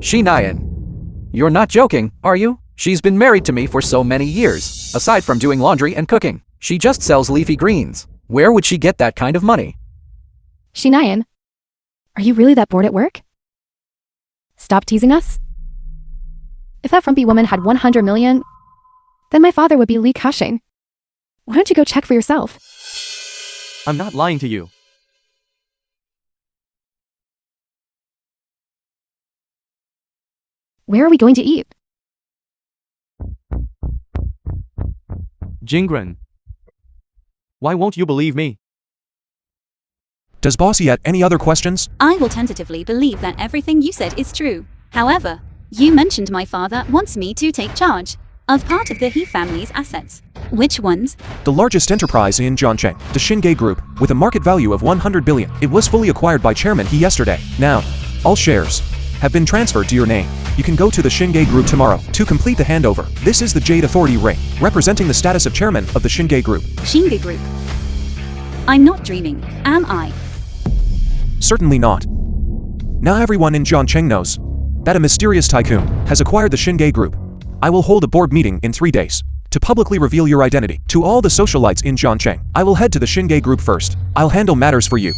Nayan. You're not joking, are you? She's been married to me for so many years. Aside from doing laundry and cooking, she just sells leafy greens. Where would she get that kind of money? Nayan, are you really that bored at work? Stop teasing us. If that frumpy woman had 100 million, then my father would be Lee Cushing. Why don't you go check for yourself? I'm not lying to you. Where are we going to eat? Jingren. Why won't you believe me? Does Bossy have any other questions? I will tentatively believe that everything you said is true. However, you mentioned my father wants me to take charge of part of the He family's assets. Which ones? The largest enterprise in Zhongcheng, the Xingay Group, with a market value of 100 billion. It was fully acquired by Chairman He yesterday. Now, all shares have been transferred to your name. You can go to the Xingay Group tomorrow to complete the handover. This is the Jade Authority ring, representing the status of chairman of the Xingay Group. Xingay Group. I'm not dreaming, am I? Certainly not. Now everyone in Zhongcheng knows that a mysterious tycoon has acquired the Xingay Group. I will hold a board meeting in 3 days to publicly reveal your identity to all the socialites in Zhongcheng. I will head to the Xingay Group first. I'll handle matters for you.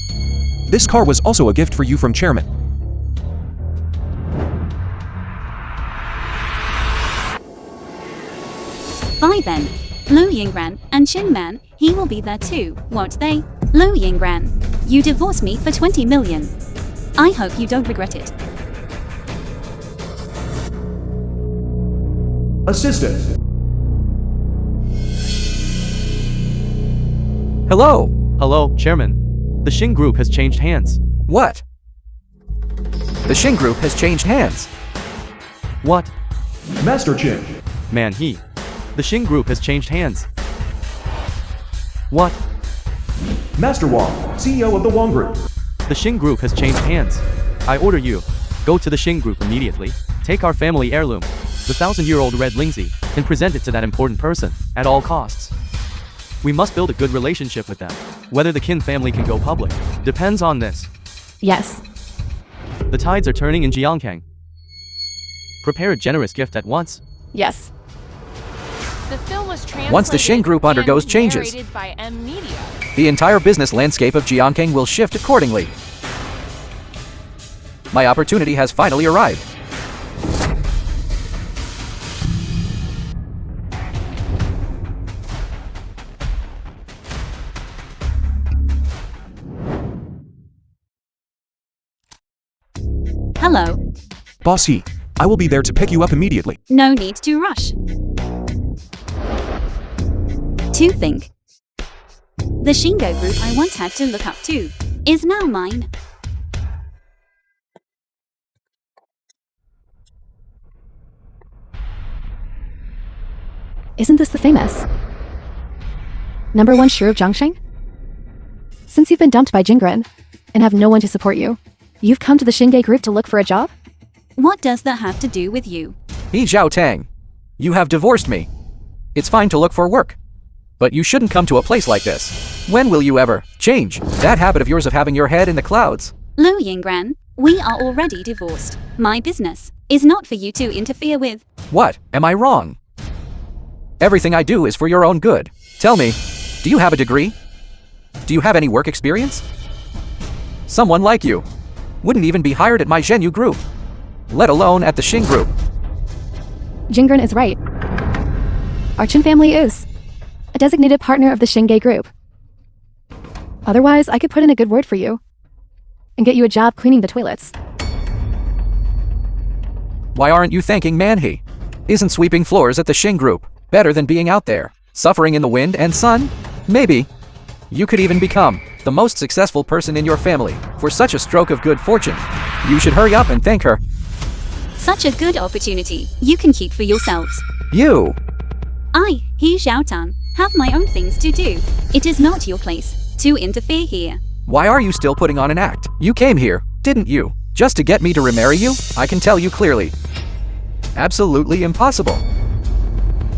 This car was also a gift for you from chairman. Bye then. Lu Yingran and Chin Man, he will be there too, won't they? Lu Yingran, you divorced me for 20 million. I hope you don't regret it. Assistant. Hello? Hello, Chairman. The Xing Group has changed hands. What? The Xing Group has changed hands. What? Master Chin. Man, the Xing Group has changed hands. What? Master Wang, CEO of the Wang Group. The Xing Group has changed hands. I order you, go to the Xing Group immediately, take our family heirloom, the 1,000-year-old red Lingzi, and present it to that important person, at all costs. We must build a good relationship with them. Whether the Qin family can go public depends on this. Yes. The tides are turning in Jiangkang. Prepare a generous gift at once. Yes. The film was translated Once the Xing Group undergoes and changes, narrated by M Media. the entire business landscape of Jiangkang will shift accordingly. My opportunity has finally arrived. Hello. Bossy, I will be there to pick you up immediately. No need to rush. To think. The Xingay Group I once had to look up to is now mine. Isn't this the famous #1 Shu of Zhongsheng? Since you've been dumped by Jingren and have no one to support you, you've come to the Xingay Group to look for a job? What does that have to do with you? He Zhao Tang, you have divorced me. It's fine to look for work, but you shouldn't come to a place like this. When will you ever change that habit of yours of having your head in the clouds? Lu Yingran, we are already divorced. My business is not for you to interfere with. What? Am I wrong? Everything I do is for your own good. Tell me, do you have a degree? Do you have any work experience? Someone like you wouldn't even be hired at my Zhenyu Group, let alone at the Xing Group. Jingren is right. Our Qin family is a designated partner of the Xingay Group. Otherwise, I could put in a good word for you and get you a job cleaning the toilets. Why aren't you thanking Manhe? Isn't sweeping floors at the Xing Group better than being out there, suffering in the wind and sun? Maybe you could even become the most successful person in your family for such a stroke of good fortune. You should hurry up and thank her. Such a good opportunity you can keep for yourselves. You! I, He Xiaotang, have my own things to do. It is not your place to interfere here. Why are you still putting on an act? You came here, didn't you, just to get me to remarry you? I can tell you clearly. Absolutely impossible.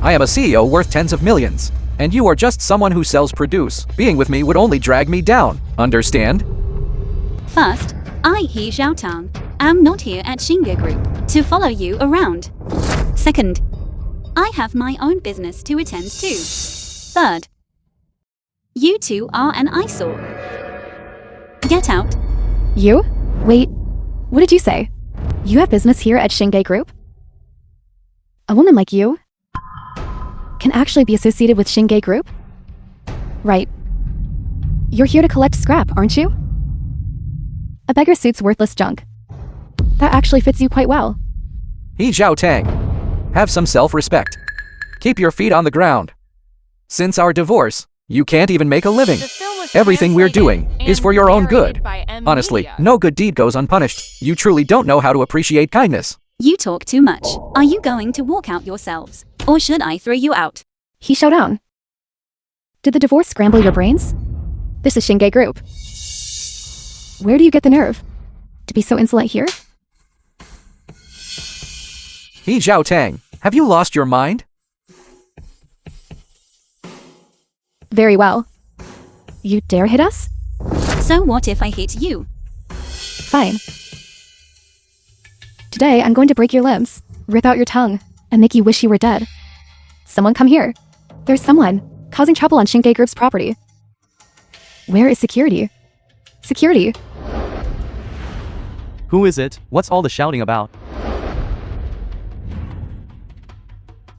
I am a CEO worth tens of millions, and you are just someone who sells produce. Being with me would only drag me down, understand? First, I, He Xiaotang, am not here at Shinga Group to follow you around. Second, I have my own business to attend to. Third, you two are an eyesore. Get out. You? Wait, what did you say? You have business here at Shinga Group? A woman like you can actually be associated with Shinga Group? Right. You're here to collect scrap, aren't you? A beggar suit's worthless junk. That actually fits you quite well. He Zhao Tang. Have some self-respect. Keep your feet on the ground. Since our divorce, you can't even make a living. The film was Everything we're translated doing is and for your own narrated good. by M. Honestly, Media. no good deed goes unpunished. You truly don't know how to appreciate kindness. You talk too much. Are you going to walk out yourselves? Or should I throw you out? He showed down. Did the divorce scramble your brains? This is Shinga Group. Where do you get the nerve to be so insolent here? He Zhao Tang. Have you lost your mind? Very well. You dare hit us? So what if I hit you? Fine. Today, I'm going to break your limbs, rip out your tongue, and make you wish you were dead. Someone come here. There's someone causing trouble on Shinga Group's property. Where is security? Security. Who is it? What's all the shouting about?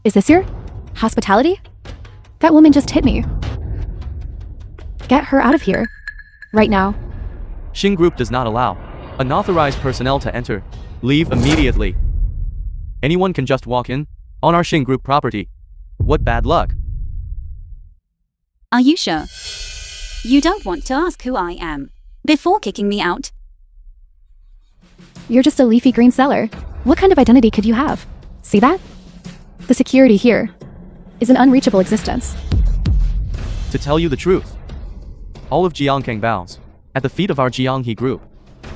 Is this your hospitality? That woman just hit me. Get her out of here. Right now. Shin Group does not allow unauthorized personnel to enter. Leave immediately. Anyone can just walk in on our Shin Group property. What bad luck. Are you sure? You don't want to ask who I am before kicking me out? You're just a leafy green seller. What kind of identity could you have? See that? The security here is an unreachable existence. To tell you the truth, all of Jiangkang bows at the feet of our Jianghe Group.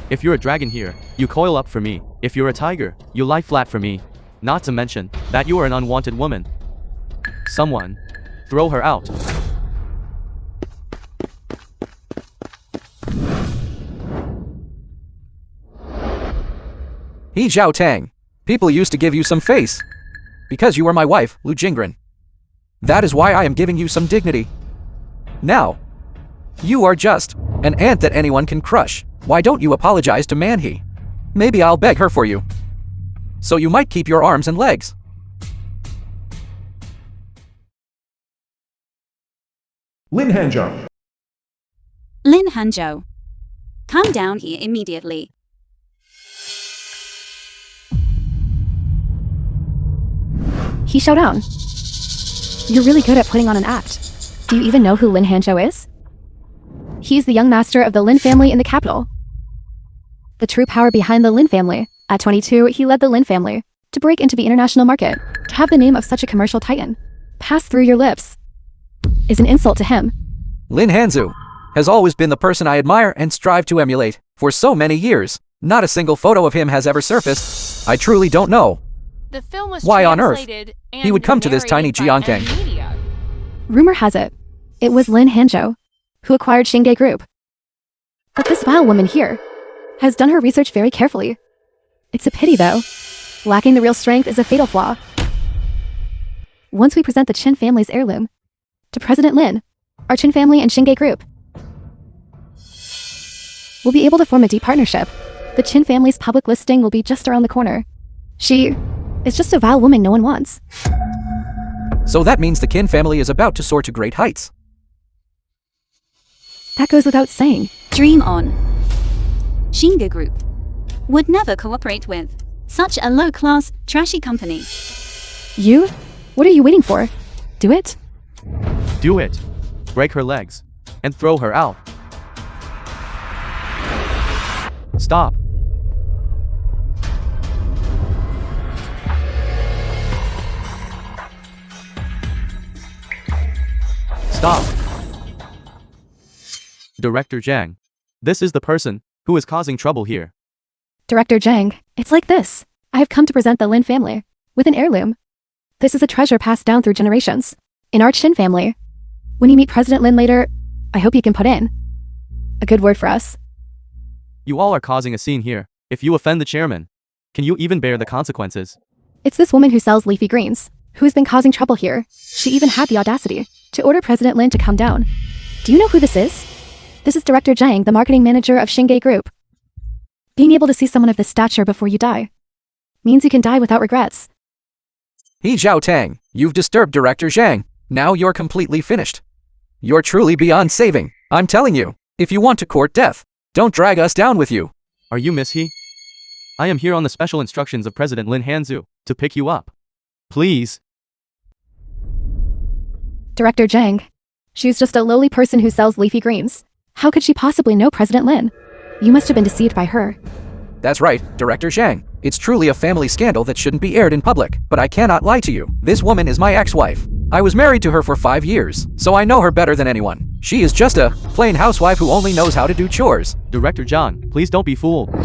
If you're a dragon here, you coil up for me. If you're a tiger, you lie flat for me. Not to mention that you are an unwanted woman. Someone, throw her out. He Zhao Tang. People used to give you some face. Because you are my wife, Lu Jingren. That is why I am giving you some dignity. Now, you are just an ant that anyone can crush. Why don't you apologize to Manhee? Maybe I'll beg her for you. So you might keep your arms and legs. Lin Hanzhou. Lin Hanzhou. Come down here immediately. He showed down. You're really good at putting on an act. Do you even know who Lin Hanzhou is? He's the young master of the Lin family in the capital. The true power behind the Lin family. At 22, he led the Lin family to break into the international market. To have the name of such a commercial titan pass through your lips is an insult to him. Lin Hanzhou has always been the person I admire and strive to emulate. For so many years, not a single photo of him has ever surfaced. I truly don't know The film was why on earth translated and he would come to this tiny narrated by Jiangkang. M. Media. Rumor has it was Lin Hanzhou who acquired Shinga Group. But this vile woman here has done her research very carefully. It's a pity, though. Lacking the real strength is a fatal flaw. Once we present the Qin family's heirloom to President Lin, our Qin family and Shinga Group will be able to form a deep partnership. The Qin family's public listing will be just around the corner. She is just a vile woman no one wants. So that means the Qin family is about to soar to great heights. That goes without saying. Dream on. Shinga Group would never cooperate with such a low-class, trashy company. You? What are you waiting for? Do it? Do it. Break her legs and throw her out. Stop. Stop. Director Zhang. This is the person who is causing trouble here. Director Zhang, it's like this. I have come to present the Lin family with an heirloom. This is a treasure passed down through generations in our Qin family. When you meet President Lin later, I hope you can put in a good word for us. You all are causing a scene here. If you offend the chairman, can you even bear the consequences? It's this woman who sells leafy greens, who has been causing trouble here. She even had the audacity to order President Lin to come down. Do you know who this is? This is Director Zhang, the marketing manager of Xingay Group. Being able to see someone of this stature before you die means you can die without regrets. He Zhao Tang, you've disturbed Director Zhang. Now you're completely finished. You're truly beyond saving. I'm telling you, if you want to court death, don't drag us down with you. Are you Miss He? I am here on the special instructions of President Lin Hanzu to pick you up. Please. Director Zhang. She's just a lowly person who sells leafy greens. How could she possibly know President Lin? You must have been deceived by her. That's right, Director Zhang. It's truly a family scandal that shouldn't be aired in public, but I cannot lie to you. This woman is my ex-wife. I was married to her for 5 years, so I know her better than anyone. She is just a plain housewife who only knows how to do chores. Director Zhang, please don't be fooled.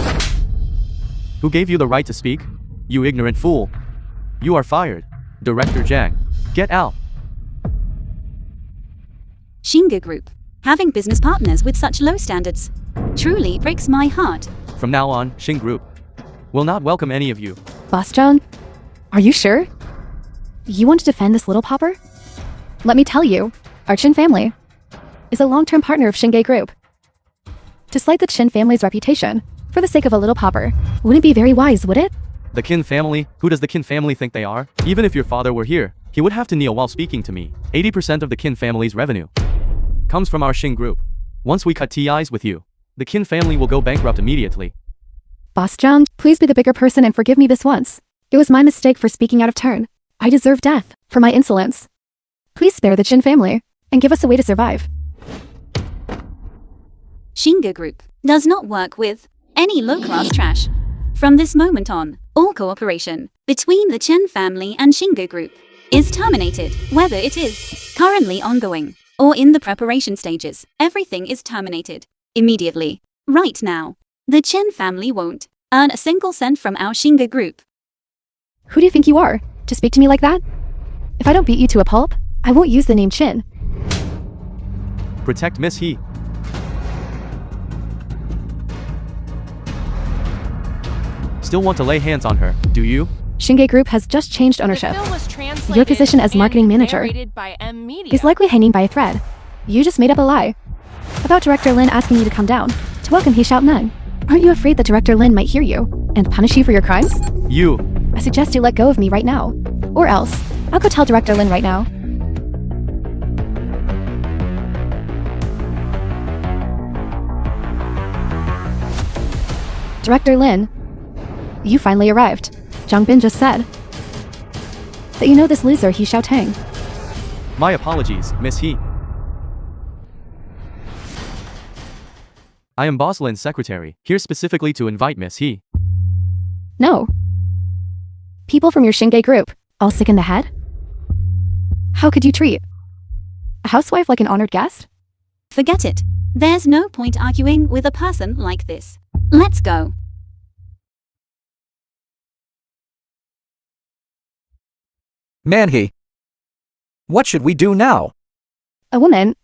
Who gave you the right to speak? You ignorant fool. You are fired. Director Zhang, get out. Xingay Group, having business partners with such low standards, truly breaks my heart. From now on, Xing Group will not welcome any of you. Boss Zhang, are you sure? You want to defend this little pauper? Let me tell you, our Qin family is a long-term partner of Xingay Group. To slight the Qin family's reputation for the sake of a little pauper wouldn't be very wise, would it? The Qin family? Who does the Qin family think they are? Even if your father were here, he would have to kneel while speaking to me. 80% of the Qin family's revenue comes from our Xing Group. Once we cut ties with you, the Qin family will go bankrupt immediately. Boss Zhang, please be the bigger person and forgive me this once. It was my mistake for speaking out of turn. I deserve death for my insolence. Please spare the Qin family and give us a way to survive. Xingay Group does not work with any low-class trash. From this moment on, all cooperation between the Chen family and Xingay Group is terminated, whether it is currently ongoing or in the preparation stages. Everything is terminated immediately. Right now, the Chen family won't earn a single cent from our Xingay Group. Who do you think you are to speak to me like that? If I don't beat you to a pulp, I won't use the name Qin. Protect Miss He. Still want to lay hands on her, do you? Xingay Group has just changed ownership. The film was translated Your position as marketing and manager narrated by Media. is likely hanging by a thread. You just made up a lie about Director Lin asking you to come down to welcome He Xiaonan. Aren't you afraid that Director Lin might hear you and punish you for your crimes? You. I suggest you let go of me right now. Or else, I'll go tell Director Lin right now. Director Lin, you finally arrived. Zhang Bin just said that you know this loser He Xiaotang. My apologies, Miss He. I am Boss Lin's secretary, here specifically to invite Miss He. No. People from your Xingay Group, all sick in the head? How could you treat a housewife like an honored guest? Forget it. There's no point arguing with a person like this. Let's go. Manhe. What should we do now? A woman?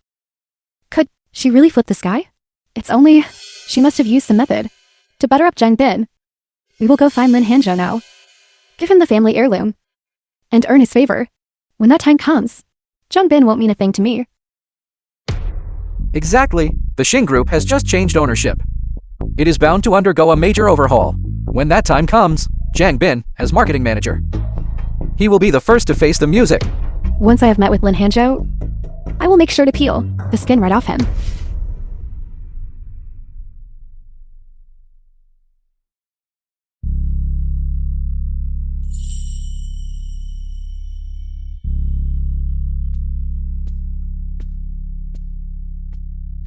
Could she really flip the sky? It's only she must have used some method to butter up Zhang Bin. We will go find Lin Hanzhou now. Give him the family heirloom and earn his favor. When that time comes, Zhang Bin won't mean a thing to me. Exactly. The Xing Group has just changed ownership. It is bound to undergo a major overhaul. When that time comes, Zhang Bin, as marketing manager, he will be the first to face the music. Once I have met with Lin Hanzhou, I will make sure to peel the skin right off him.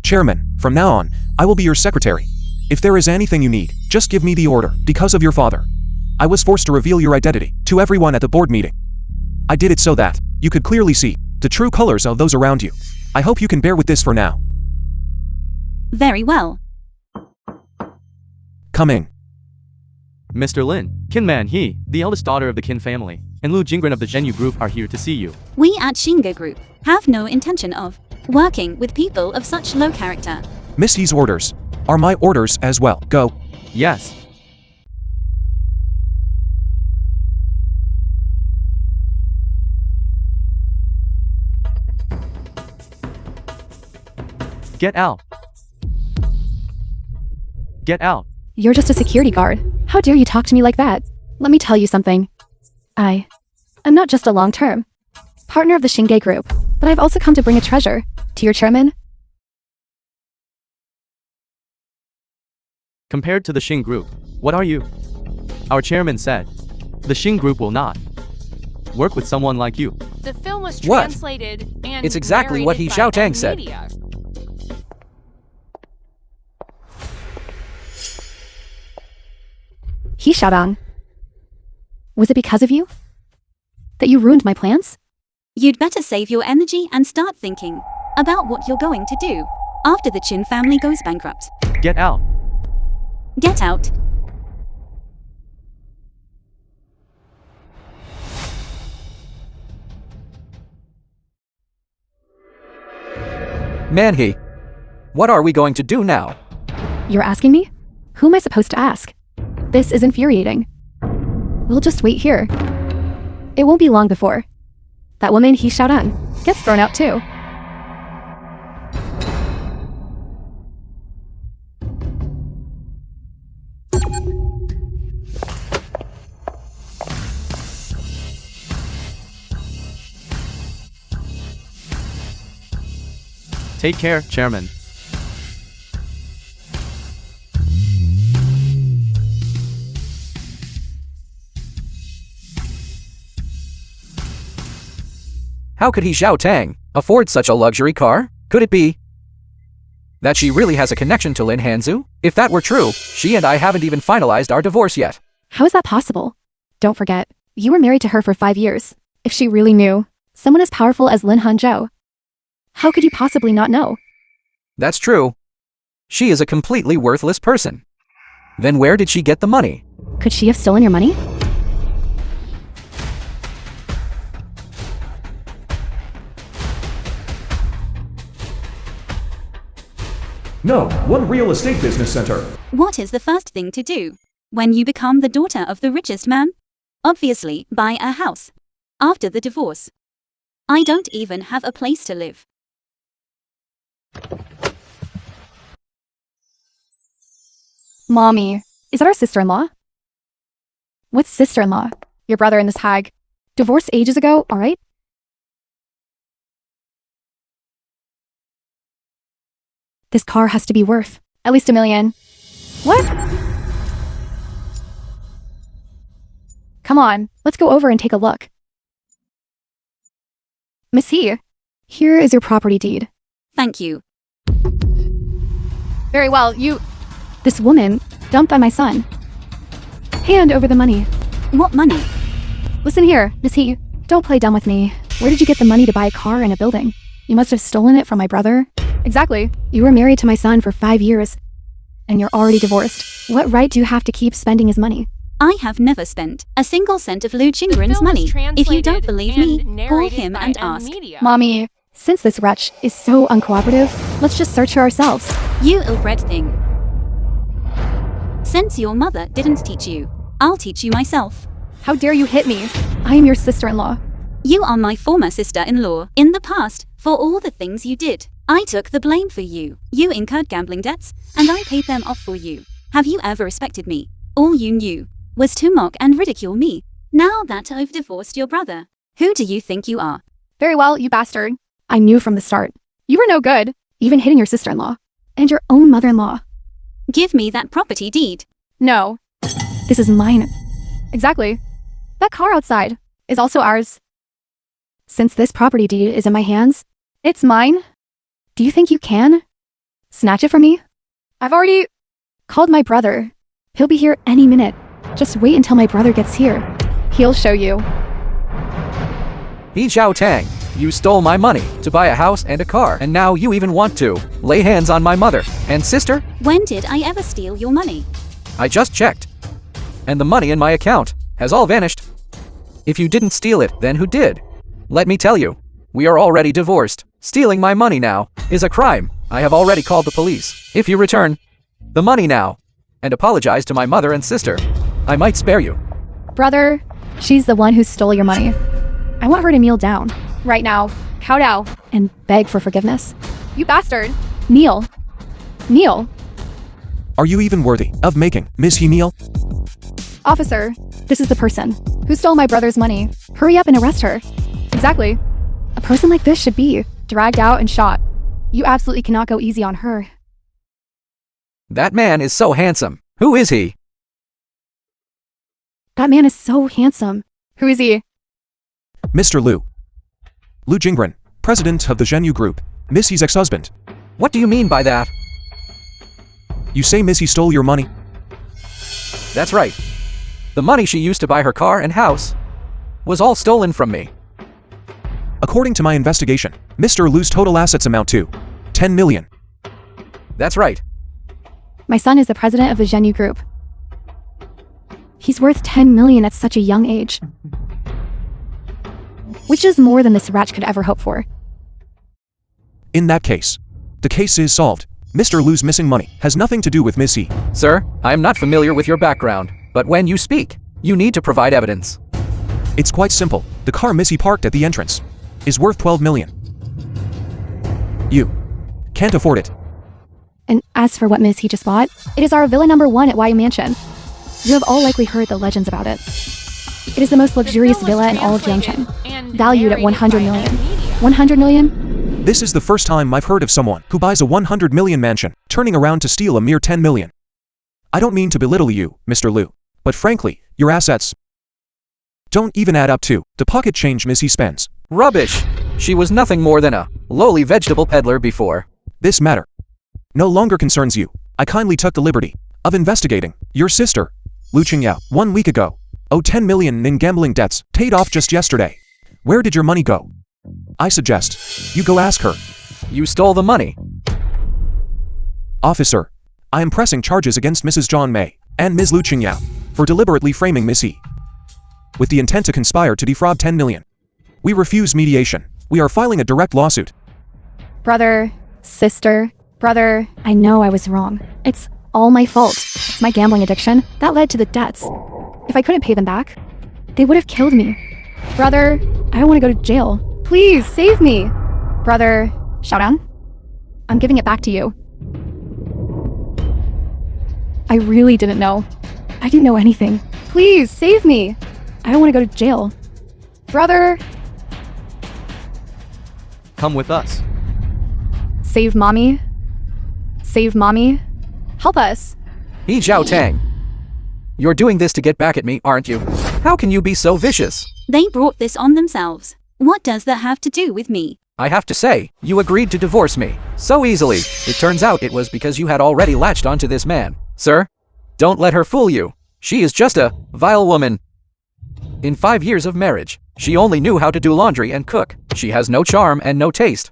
Chairman, from now on, I will be your secretary. If there is anything you need, just give me the order. Because of your father, I was forced to reveal your identity to everyone at the board meeting. I did it so that you could clearly see the true colors of those around you. I hope you can bear with this for now. Very well. Coming. Mr. Lin, Qin Man He, the eldest daughter of the Qin family, and Lu Jingren of the Zhenyu Group are here to see you. We at Xingay Group have no intention of working with people of such low character. Miss He's orders are my orders as well. Go. Yes. Get out. Get out. You're just a security guard. How dare you talk to me like that? Let me tell you something. I'm not just a long-term partner of the Shinge Group, but I've also come to bring a treasure to your chairman. Compared to the Xing Group, what are you? Our chairman said, the Xing Group will not work with someone like you. The film was What? translated and It's exactly what narrated He by Xiaotang said. M-Media. He Xiaodong. Was it because of you that you ruined my plans? You'd better save your energy and start thinking about what you're going to do after the Chin family goes bankrupt. Get out. Get out. Man-He, what are we going to do now? You're asking me? Who am I supposed to ask? This is infuriating. We'll just wait here. It won't be long before that woman He Xiaodong gets thrown out too. Take care, Chairman. How could He Xiaotang afford such a luxury car? Could it be that she really has a connection to Lin Hanzu? If that were true, she and I haven't even finalized our divorce yet. How is that possible? Don't forget, you were married to her for 5 years. If she really knew someone as powerful as Lin Hanzhou, how could you possibly not know? That's true. She is a completely worthless person. Then where did she get the money? Could she have stolen your money? No, one real estate business center. What is the first thing to do when you become the daughter of the richest man? Obviously, buy a house. After the divorce, I don't even have a place to live. Mommy, is that our sister-in-law? What's sister-in-law? Your brother and this hag. Divorced ages ago, alright? This car has to be worth at least $1 million. What? Come on, let's go over and take a look. Miss He, here is your property deed. Thank you. Very well, This woman dumped on my son. Hand over the money. What money? Listen here, Miss He, don't play dumb with me. Where did you get the money to buy a car and a building? You must have stolen it from my brother. Exactly. You were married to my son for 5 years, and you're already divorced. What right do you have to keep spending his money? I have never spent a single cent of Lu The Qingren's film was money. If you don't translated believe and me, call narrated him by and ask. M-Media. Mommy, since this wretch is so uncooperative, let's just search her ourselves. You ill-bred thing. Since your mother didn't teach you, I'll teach you myself. How dare you hit me? I am your sister-in-law. You are my former sister-in-law. In the past, for all the things you did, I took the blame for you. You incurred gambling debts, and I paid them off for you. Have you ever respected me? All you knew was to mock and ridicule me. Now that I've divorced your brother, who do you think you are? Very well, you bastard. I knew from the start. You were no good, even hitting your sister-in-law. And your own mother-in-law. Give me that property deed. No. This is mine. Exactly. That car outside is also ours. Since this property deed is in my hands, it's mine. Do you think you can snatch it from me? I've already called my brother. He'll be here any minute. Just wait until my brother gets here. He'll show you. He Xiaotang, you stole my money to buy a house and a car, and now you even want to lay hands on my mother and sister? When did I ever steal your money? I just checked. And the money in my account has all vanished. If you didn't steal it, then who did? Let me tell you, we are already divorced. Stealing my money now is a crime. I have already called the police. If you return the money now and apologize to my mother and sister, I might spare you. Brother, she's the one who stole your money. I want her to kneel down, right now, cow down, and beg for forgiveness. You bastard! Kneel. Kneel. Are you even worthy of making Miss He kneel? Officer, this is the person who stole my brother's money. Hurry up and arrest her. Exactly. A person like this should be dragged out and shot. You absolutely cannot go easy on her. That man is so handsome. Who is he? That man is so handsome. Who is he? Mr. Liu. Liu Jingren, president of the Zhenyu Group, Miss He's ex-husband. What do you mean by that? You say Miss He stole your money? That's right. The money she used to buy her car and house was all stolen from me. According to my investigation, Mr. Liu's total assets amount to 10 million. That's right. My son is the president of the Zhenyu Group. He's worth 10 million at such a young age. Which is more than this wretch could ever hope for. In that case, the case is solved. Mr. Liu's missing money has nothing to do with Miss He. Sir, I am not familiar with your background, but when you speak, you need to provide evidence. It's quite simple. The car Miss He parked at the entrance is worth 12 million. You can't afford it. And as for what Miss He just bought, it is our villa number 1 at Yu Mansion. You have all likely heard the legends about it. It is the most luxurious villa in all of Jiangcheng, valued at 100 million. 100 million? This is the first time I've heard of someone who buys a 100 million mansion, turning around to steal a mere 10 million. I don't mean to belittle you, Mr. Liu, but frankly, your assets don't even add up to the pocket change Miss He spends. Rubbish! She was nothing more than a lowly vegetable peddler before. This matter no longer concerns you. I kindly took the liberty of investigating your sister, Lu Qingyao, 1 week ago. Owed 10 million in gambling debts, paid off just yesterday. Where did your money go? I suggest you go ask her. You stole the money. Officer, I am pressing charges against Mrs. Zhang Mei and Ms. Lu Qingyao for deliberately framing Miss He with the intent to conspire to defraud 10 million. We refuse mediation. We are filing a direct lawsuit. Brother, sister, brother, I know I was wrong. It's all my fault. It's my gambling addiction that led to the debts. If I couldn't pay them back, they would have killed me. Brother, I don't want to go to jail. Please, save me. Brother, Xiaodan, I'm giving it back to you. I really didn't know. I didn't know anything. Please, save me. I don't want to go to jail. Brother, Come with us. save mommy. Save mommy. Help us. He Zhao Tang. You're doing this to get back at me, aren't you? How can you be so vicious? They brought this on themselves. What does that have to do with me? I have to say, you agreed to divorce me so easily. It turns out it was because you had already latched onto this man. Sir, don't let her fool you. She is just a vile woman. In 5 years of marriage, she only knew how to do laundry and cook. She has no charm and no taste.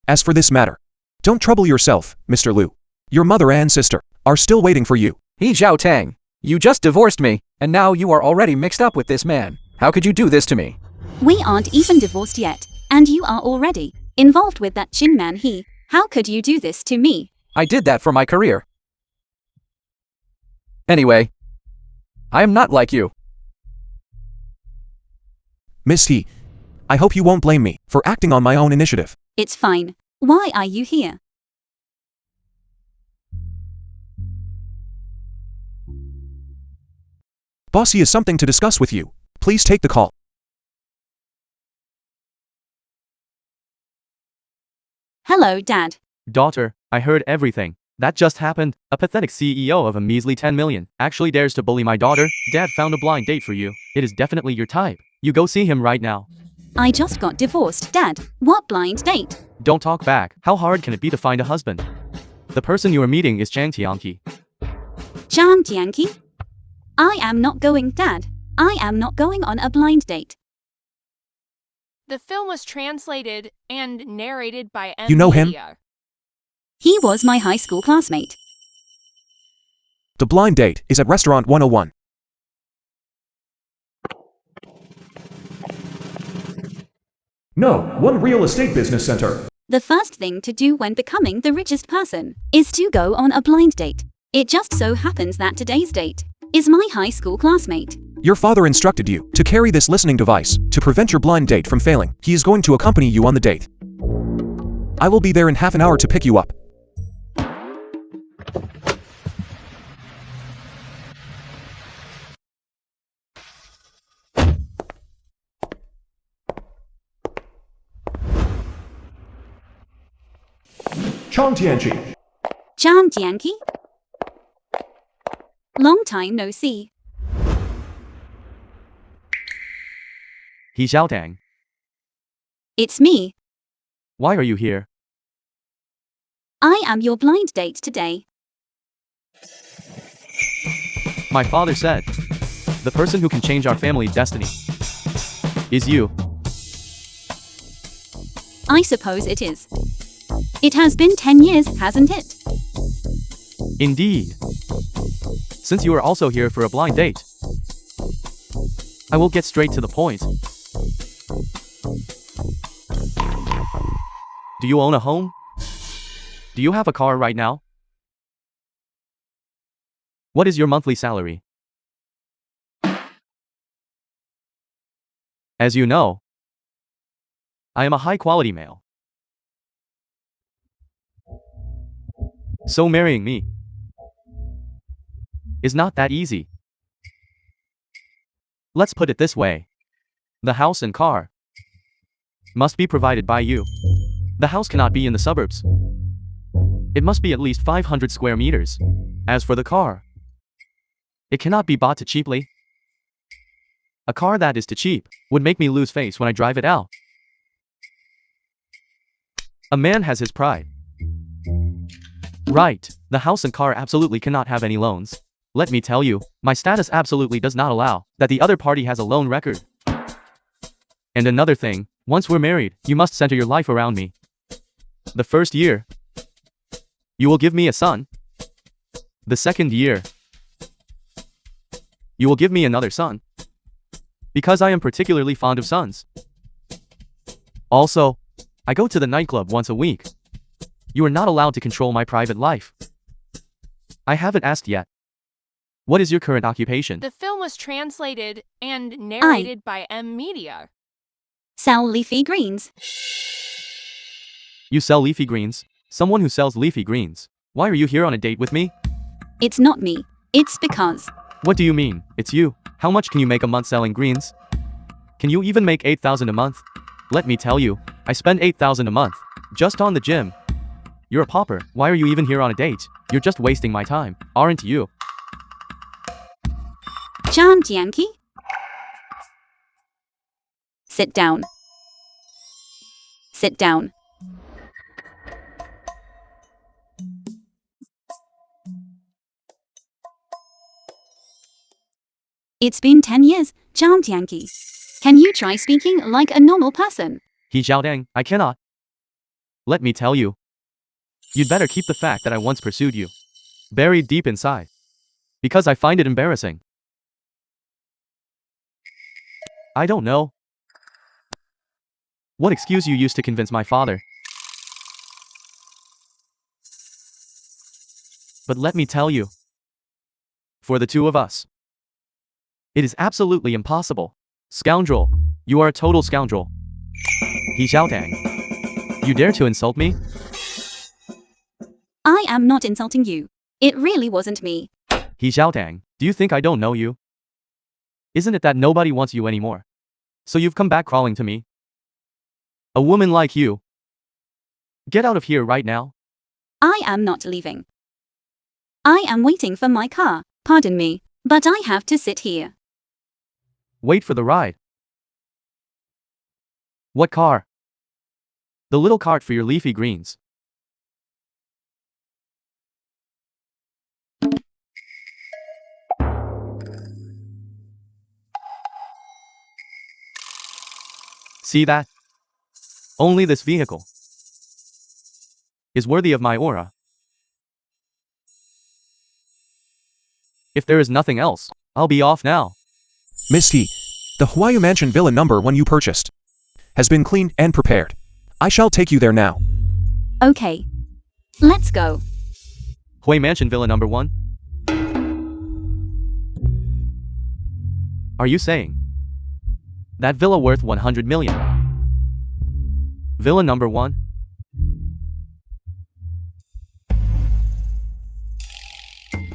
As for this matter, don't trouble yourself, Mr. Liu. Your mother and sister are still waiting for you. He Zhao Tang. You just divorced me, and now you are already mixed up with this man. How could you do this to me? We aren't even divorced yet, and you are already involved with that Chin man he. How could you do this to me? I did that for my career. Anyway, I am not like you. Miss He, I hope you won't blame me for acting on my own initiative. It's fine. Why are you here? Bossy has something to discuss with you. Please take the call. Hello, Dad. Daughter, I heard everything. That just happened. A pathetic CEO of a measly 10 million actually dares to bully my daughter. Dad found a blind date for you. It is definitely your type. You go see him right now. I just got divorced, Dad. What blind date? Don't talk back. How hard can it be to find a husband? The person you are meeting is Chang Tianqi. Zhang Tianqi? I am not going, Dad. I am not going on a blind date. The film was translated and narrated by You know him? Media. He was my high school classmate. The blind date is at Restaurant 101. No, One Real Estate Business Center. The first thing to do when becoming the richest person is to go on a blind date. It just so happens that today's date is my high school classmate. Your father instructed you to carry this listening device to prevent your blind date from failing. He is going to accompany you on the date. I will be there in half an hour to pick you up. Chang Tianqi. John Yankee? Long time no see. He Xiaotang. It's me. Why are you here? I am your blind date today. My father said, the person who can change our family destiny is you. I suppose it is. It has been 10 years, hasn't it? Indeed. Since you are also here for a blind date, I will get straight to the point. Do you own a home? Do you have a car right now? What is your monthly salary? As you know, I am a high-quality male. So marrying me is not that easy. Let's put it this way. The house and car must be provided by you. The house cannot be in the suburbs. It must be at least 500 square meters. As for the car, it cannot be bought too cheaply. A car that is too cheap would make me lose face when I drive it out. A man has his pride. Right, the house and car absolutely cannot have any loans. Let me tell you, my status absolutely does not allow that the other party has a loan record. And another thing, once we're married, you must center your life around me. The first year, you will give me a son. The second year, you will give me another son. Because I am particularly fond of sons. Also, I go to the nightclub once a week. You are not allowed to control my private life. I haven't asked yet. What is your current occupation? The film was translated and narrated by Media. Sell leafy greens. You sell leafy greens? Someone who sells leafy greens. Why are you here on a date with me? It's not me. It's because. What do you mean? It's you. How much can you make a month selling greens? Can you even make 8,000 a month? Let me tell you, I spend 8,000 a month just on the gym. You're a pauper. Why are you even here on a date? You're just wasting my time, aren't you? John Yankee? Sit down. Sit down. It's been 10 years, John Yankee. Can you try speaking like a normal person? He Xiaodang, I cannot. Let me tell you. You'd better keep the fact that I once pursued you buried deep inside. Because I find it embarrassing. I don't know what excuse you used to convince my father. But let me tell you, for the two of us, it is absolutely impossible. Scoundrel, you are a total scoundrel. He Xiaotang, you dare to insult me? I am not insulting you. It really wasn't me. He Xiaotang, do you think I don't know you? Isn't it that nobody wants you anymore? So you've come back crawling to me? A woman like you. Get out of here right now. I am not leaving. I am waiting for my car. Pardon me, but I have to sit here. Wait for the ride. What car? The little cart for your leafy greens. See that? Only this vehicle is worthy of my aura. If there is nothing else, I'll be off now. Miss T, the Huayu Mansion Villa number 1 you purchased has been cleaned and prepared. I shall take you there now. Okay. Let's go. Hui Mansion Villa number 1? Are you saying that villa worth 100 million? Villa number 1?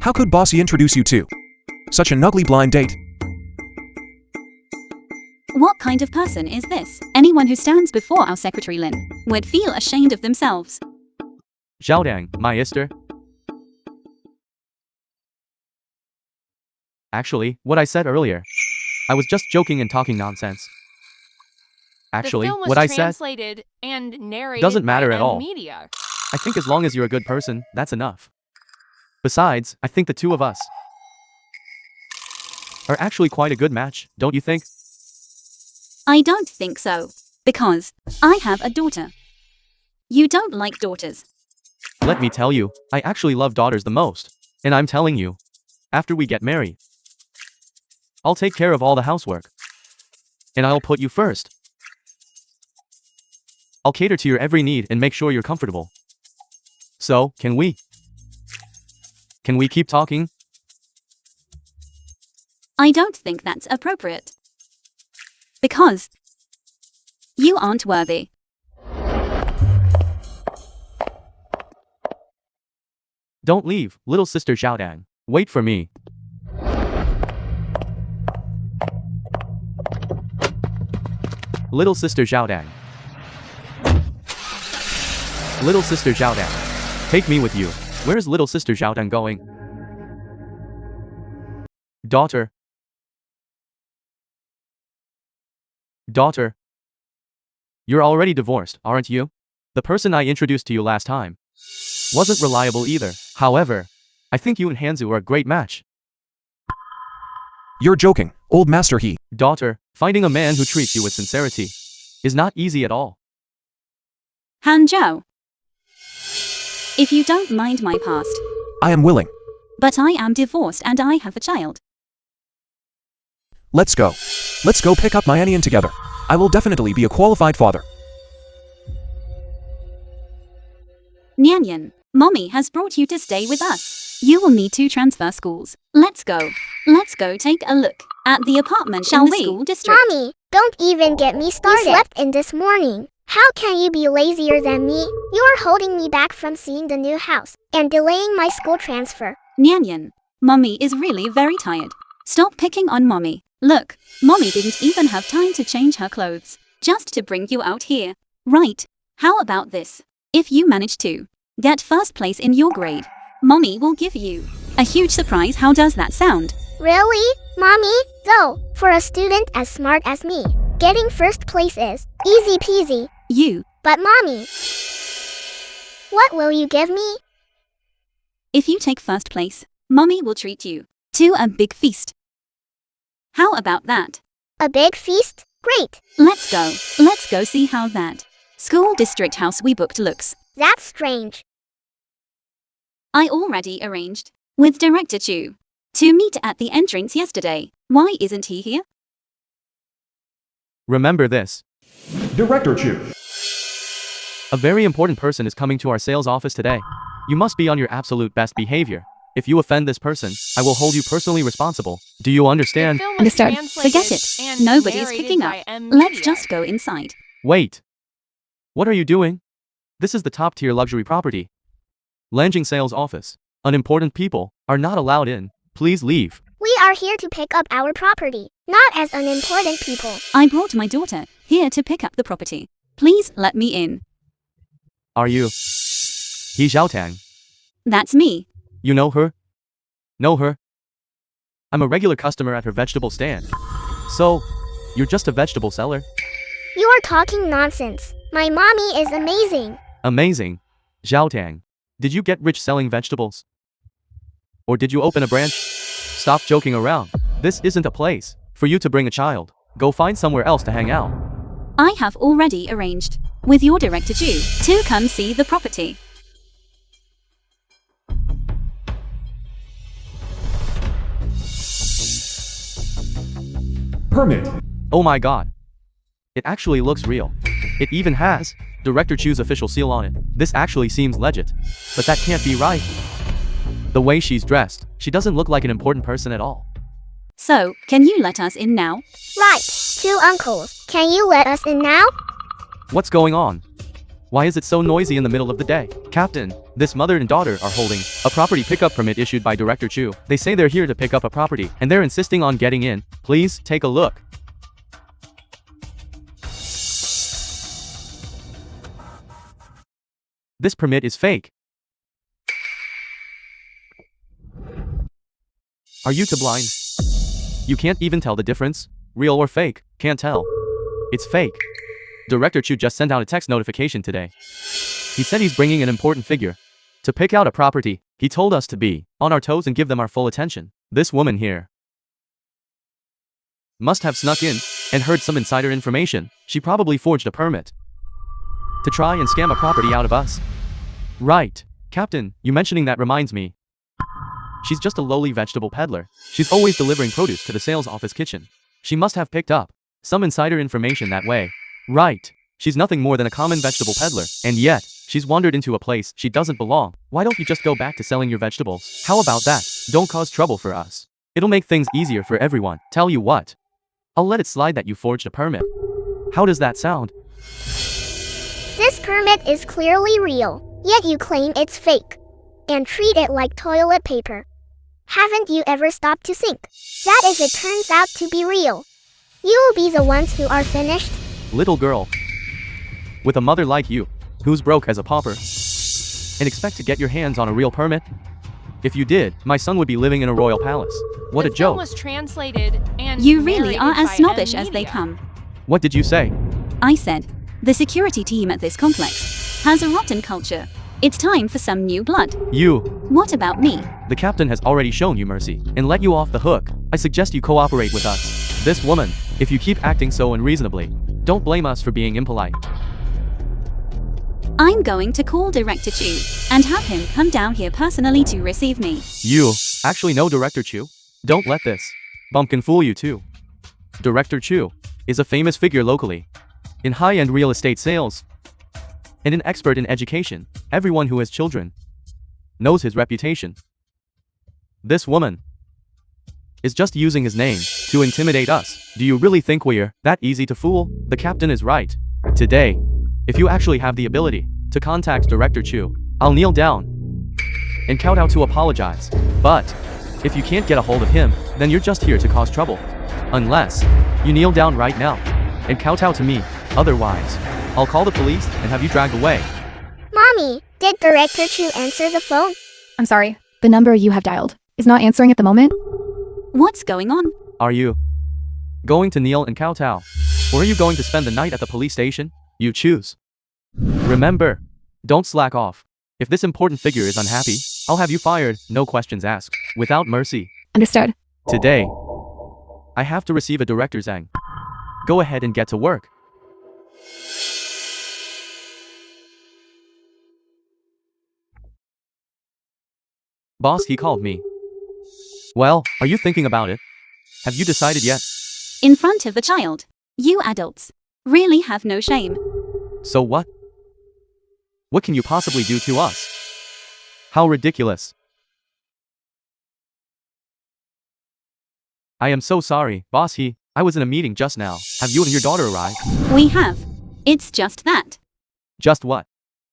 How could Bossy introduce you to such an ugly blind date? What kind of person is this? Anyone who stands before our secretary Lin would feel ashamed of themselves. Zhao Dang, my sister. Actually, what I said earlier. I was just joking and talking nonsense. Actually, the film was what I said translated and narrated doesn't matter by at all. Media. I think as long as you're a good person, that's enough. Besides, I think the two of us are actually quite a good match, don't you think? I don't think so. Because I have a daughter. You don't like daughters. Let me tell you, I actually love daughters the most. And I'm telling you, after we get married, I'll take care of all the housework. And I'll put you first. I'll cater to your every need and make sure you're comfortable. So, can we keep talking? I don't think that's appropriate. Because you aren't worthy. Don't leave, little sister Zhao Dang. Wait for me. Little sister Zhao Dang. Little sister Zhao Dang. Take me with you. Where's little sister Zhao Dang going? Daughter. Daughter. You're already divorced, aren't you? The person I introduced to you last time wasn't reliable either. However, I think you and Hanzu are a great match. You're joking, old master he. Daughter, finding a man who treats you with sincerity is not easy at all. Han Zhao. If you don't mind my past. I am willing. But I am divorced and I have a child. Let's go. Let's go pick up my Anian together. I will definitely be a qualified father. Nyanyan, Mommy has brought you to stay with us. You will need to transfer schools. Let's go. Let's go take a look at the apartment Shall in the we? school district. Mommy, don't even get me started. You slept in this morning. How can you be lazier than me? You're holding me back from seeing the new house and delaying my school transfer. Nyanyan, Mommy is really very tired. Stop picking on Mommy. Look, Mommy didn't even have time to change her clothes just to bring you out here. Right. How about this? If you manage to get first place in your grade, Mommy will give you a huge surprise. How does that sound? Really? Mommy? Though, for a student as smart as me, getting first place is easy peasy. You. But Mommy, what will you give me? If you take first place, Mommy will treat you to a big feast. How about that? A big feast? Great. Let's go. Let's go see how that school district house we booked looks. That's strange. I already arranged with Director Chu to meet at the entrance yesterday. Why isn't he here? Remember this. Director Chu. A very important person is coming to our sales office today. You must be on your absolute best behavior. If you offend this person, I will hold you personally responsible. Do you understand? The film was Understood. translated Forget it. and Nobody's narrated picking by up. M Let's Media. just go inside. Wait. What are you doing? This is the top-tier luxury property. Lanjing sales office. Unimportant people are not allowed in. Please leave. We are here to pick up our property, not as unimportant people. I brought my daughter here to pick up the property. Please let me in. Are you? He Xiaotang. That's me. You know her? Know her? I'm a regular customer at her vegetable stand. So, you're just a vegetable seller? You are talking nonsense. My mommy is amazing. Amazing. Xiaotang. Did you get rich selling vegetables? Or did you open a branch? Stop joking around. This isn't a place for you to bring a child. Go find somewhere else to hang out. I have already arranged with your Director Chu to come see the property. Permit. Oh my god. It actually looks real. It even has Director Chu's official seal on it. This actually seems legit. But that can't be right. The way she's dressed, she doesn't look like an important person at all. So, can you let us in now? Right. Two uncles. Can you let us in now? What's going on? Why is it so noisy in the middle of the day? Captain, this mother and daughter are holding a property pickup permit issued by Director Chu. They say they're here to pick up a property, and they're insisting on getting in. Please, take a look. This permit is fake. Are you too blind? You can't even tell the difference? Real or fake? Can't tell. It's fake. Director Chu just sent out a text notification today. He said he's bringing an important figure to pick out a property. He told us to be on our toes and give them our full attention. This woman here must have snuck in and heard some insider information. She probably forged a permit to try and scam a property out of us. Right. Captain, you mentioning that reminds me. She's just a lowly vegetable peddler. She's always delivering produce to the sales office kitchen. She must have picked up some insider information that way. Right. She's nothing more than a common vegetable peddler, and yet, she's wandered into a place she doesn't belong. Why don't you just go back to selling your vegetables? How about that? Don't cause trouble for us. It'll make things easier for everyone. Tell you what. I'll let it slide that you forged a permit. How does that sound? This permit is clearly real, yet you claim it's fake. And treat it like toilet paper. Haven't you ever stopped to think that if it turns out to be real, you will be the ones who are finished? Little girl, with a mother like you, who's broke as a pauper, and expect to get your hands on a real permit? If you did, my son would be living in a royal palace. What a The film joke. was translated and You really are narrated as by snobbish M as they Media. come. What did you say? I said, the security team at this complex has a rotten culture. It's time for some new blood. You. What about me? The captain has already shown you mercy and let you off the hook. I suggest you cooperate with us. This woman, if you keep acting so unreasonably, don't blame us for being impolite. I'm going to call Director Chu and have him come down here personally to receive me. You actually know Director Chu? Don't let this bumpkin fool you too. Director Chu is a famous figure locally in high-end real estate sales and an expert in education. Everyone who has children knows his reputation. This woman is just using his name to intimidate us. Do you really think we're that easy to fool? The captain is right. Today, if you actually have the ability to contact Director Chu, I'll kneel down and kowtow to apologize. But if you can't get a hold of him, then you're just here to cause trouble. Unless you kneel down right now and kowtow to me. Otherwise, I'll call the police and have you dragged away. Mommy, did Director Chu answer the phone? I'm sorry. The number you have dialed is not answering at the moment. What's going on? Are you going to kneel and kowtow? Or are you going to spend the night at the police station? You choose. Remember, don't slack off. If this important figure is unhappy, I'll have you fired, no questions asked, without mercy. Understood. Today, I have to receive a director's zang. Go ahead and get to work. Boss, he called me. Well, are you thinking about it? Have you decided yet? In front of a child. You adults really have no shame. So what? What can you possibly do to us? How ridiculous. I am so sorry, boss. I was in a meeting just now. Have you and your daughter arrived? We have. It's just that. Just what?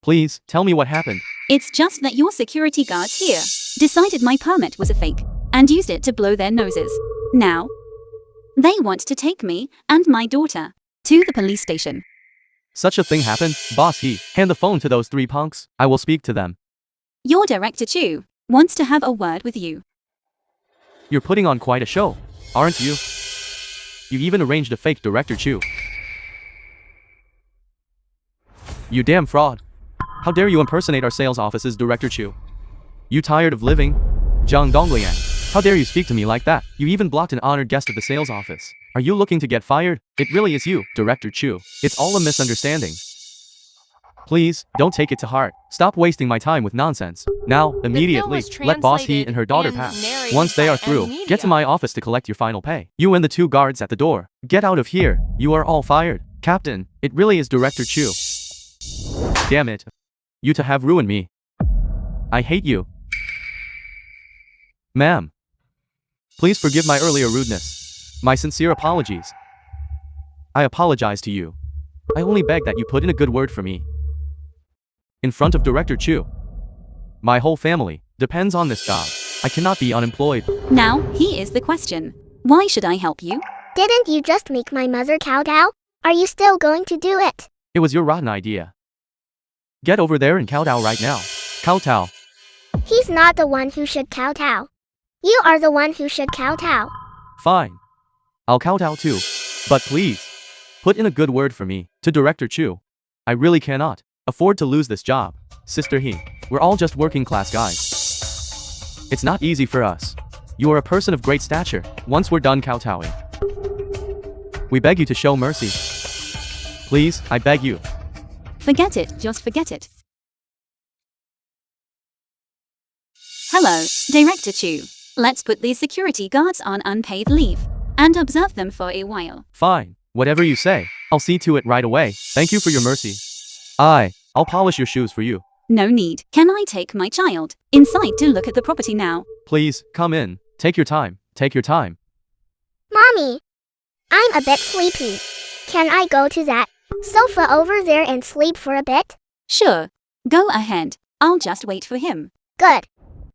Please, tell me what happened. It's just that your security guards here decided my permit was a fake and used it to blow their noses. Now, they want to take me and my daughter to the police station. Such a thing happened? Boss, hand the phone to those three punks. I will speak to them. Your Director Chu wants to have a word with you. You're putting on quite a show, aren't you? You even arranged a fake Director Chu. You damn fraud. How dare you impersonate our sales office's Director Chu? You tired of living? Zhang Dongliang. How dare you speak to me like that? You even blocked an honored guest of the sales office. Are you looking to get fired? It really is you, Director Chu. It's all a misunderstanding. Please, don't take it to heart. Stop wasting my time with nonsense. Now, immediately, let Boss and her daughter pass. Once they are through, get to my office to collect your final pay. You and the two guards at the door. Get out of here. You are all fired. Captain, it really is Director Chu. Damn it. You to have ruined me. I hate you. Ma'am. Please forgive my earlier rudeness. My sincere apologies. I apologize to you. I only beg that you put in a good word for me. in front of Director Chu. My whole family depends on this job. I cannot be unemployed. Now, here is the question. Why should I help you? Didn't you just make my mother kowtow? Are you still going to do it? It was your rotten idea. Get over there and kowtow right now. Kowtow. He's not the one who should kowtow. You are the one who should kowtow. Fine. I'll kowtow too. But please, put in a good word for me to Director Chu. I really cannot afford to lose this job. Sister He, we're all just working class guys. It's not easy for us. You are a person of great stature. Once we're done kowtowing, we beg you to show mercy. Please, I beg you. Forget it, just forget it. Hello, Director Chu. Let's put these security guards on unpaid leave and observe them for a while. Fine, whatever you say. I'll see to it right away. Thank you for your mercy. I'll polish your shoes for you. No need. Can I take my child inside to look at the property now? Please, come in. Take your time. Take your time. Mommy, I'm a bit sleepy. Can I go to that sofa over there and sleep for a bit? Sure. Go ahead. I'll just wait for him. Good.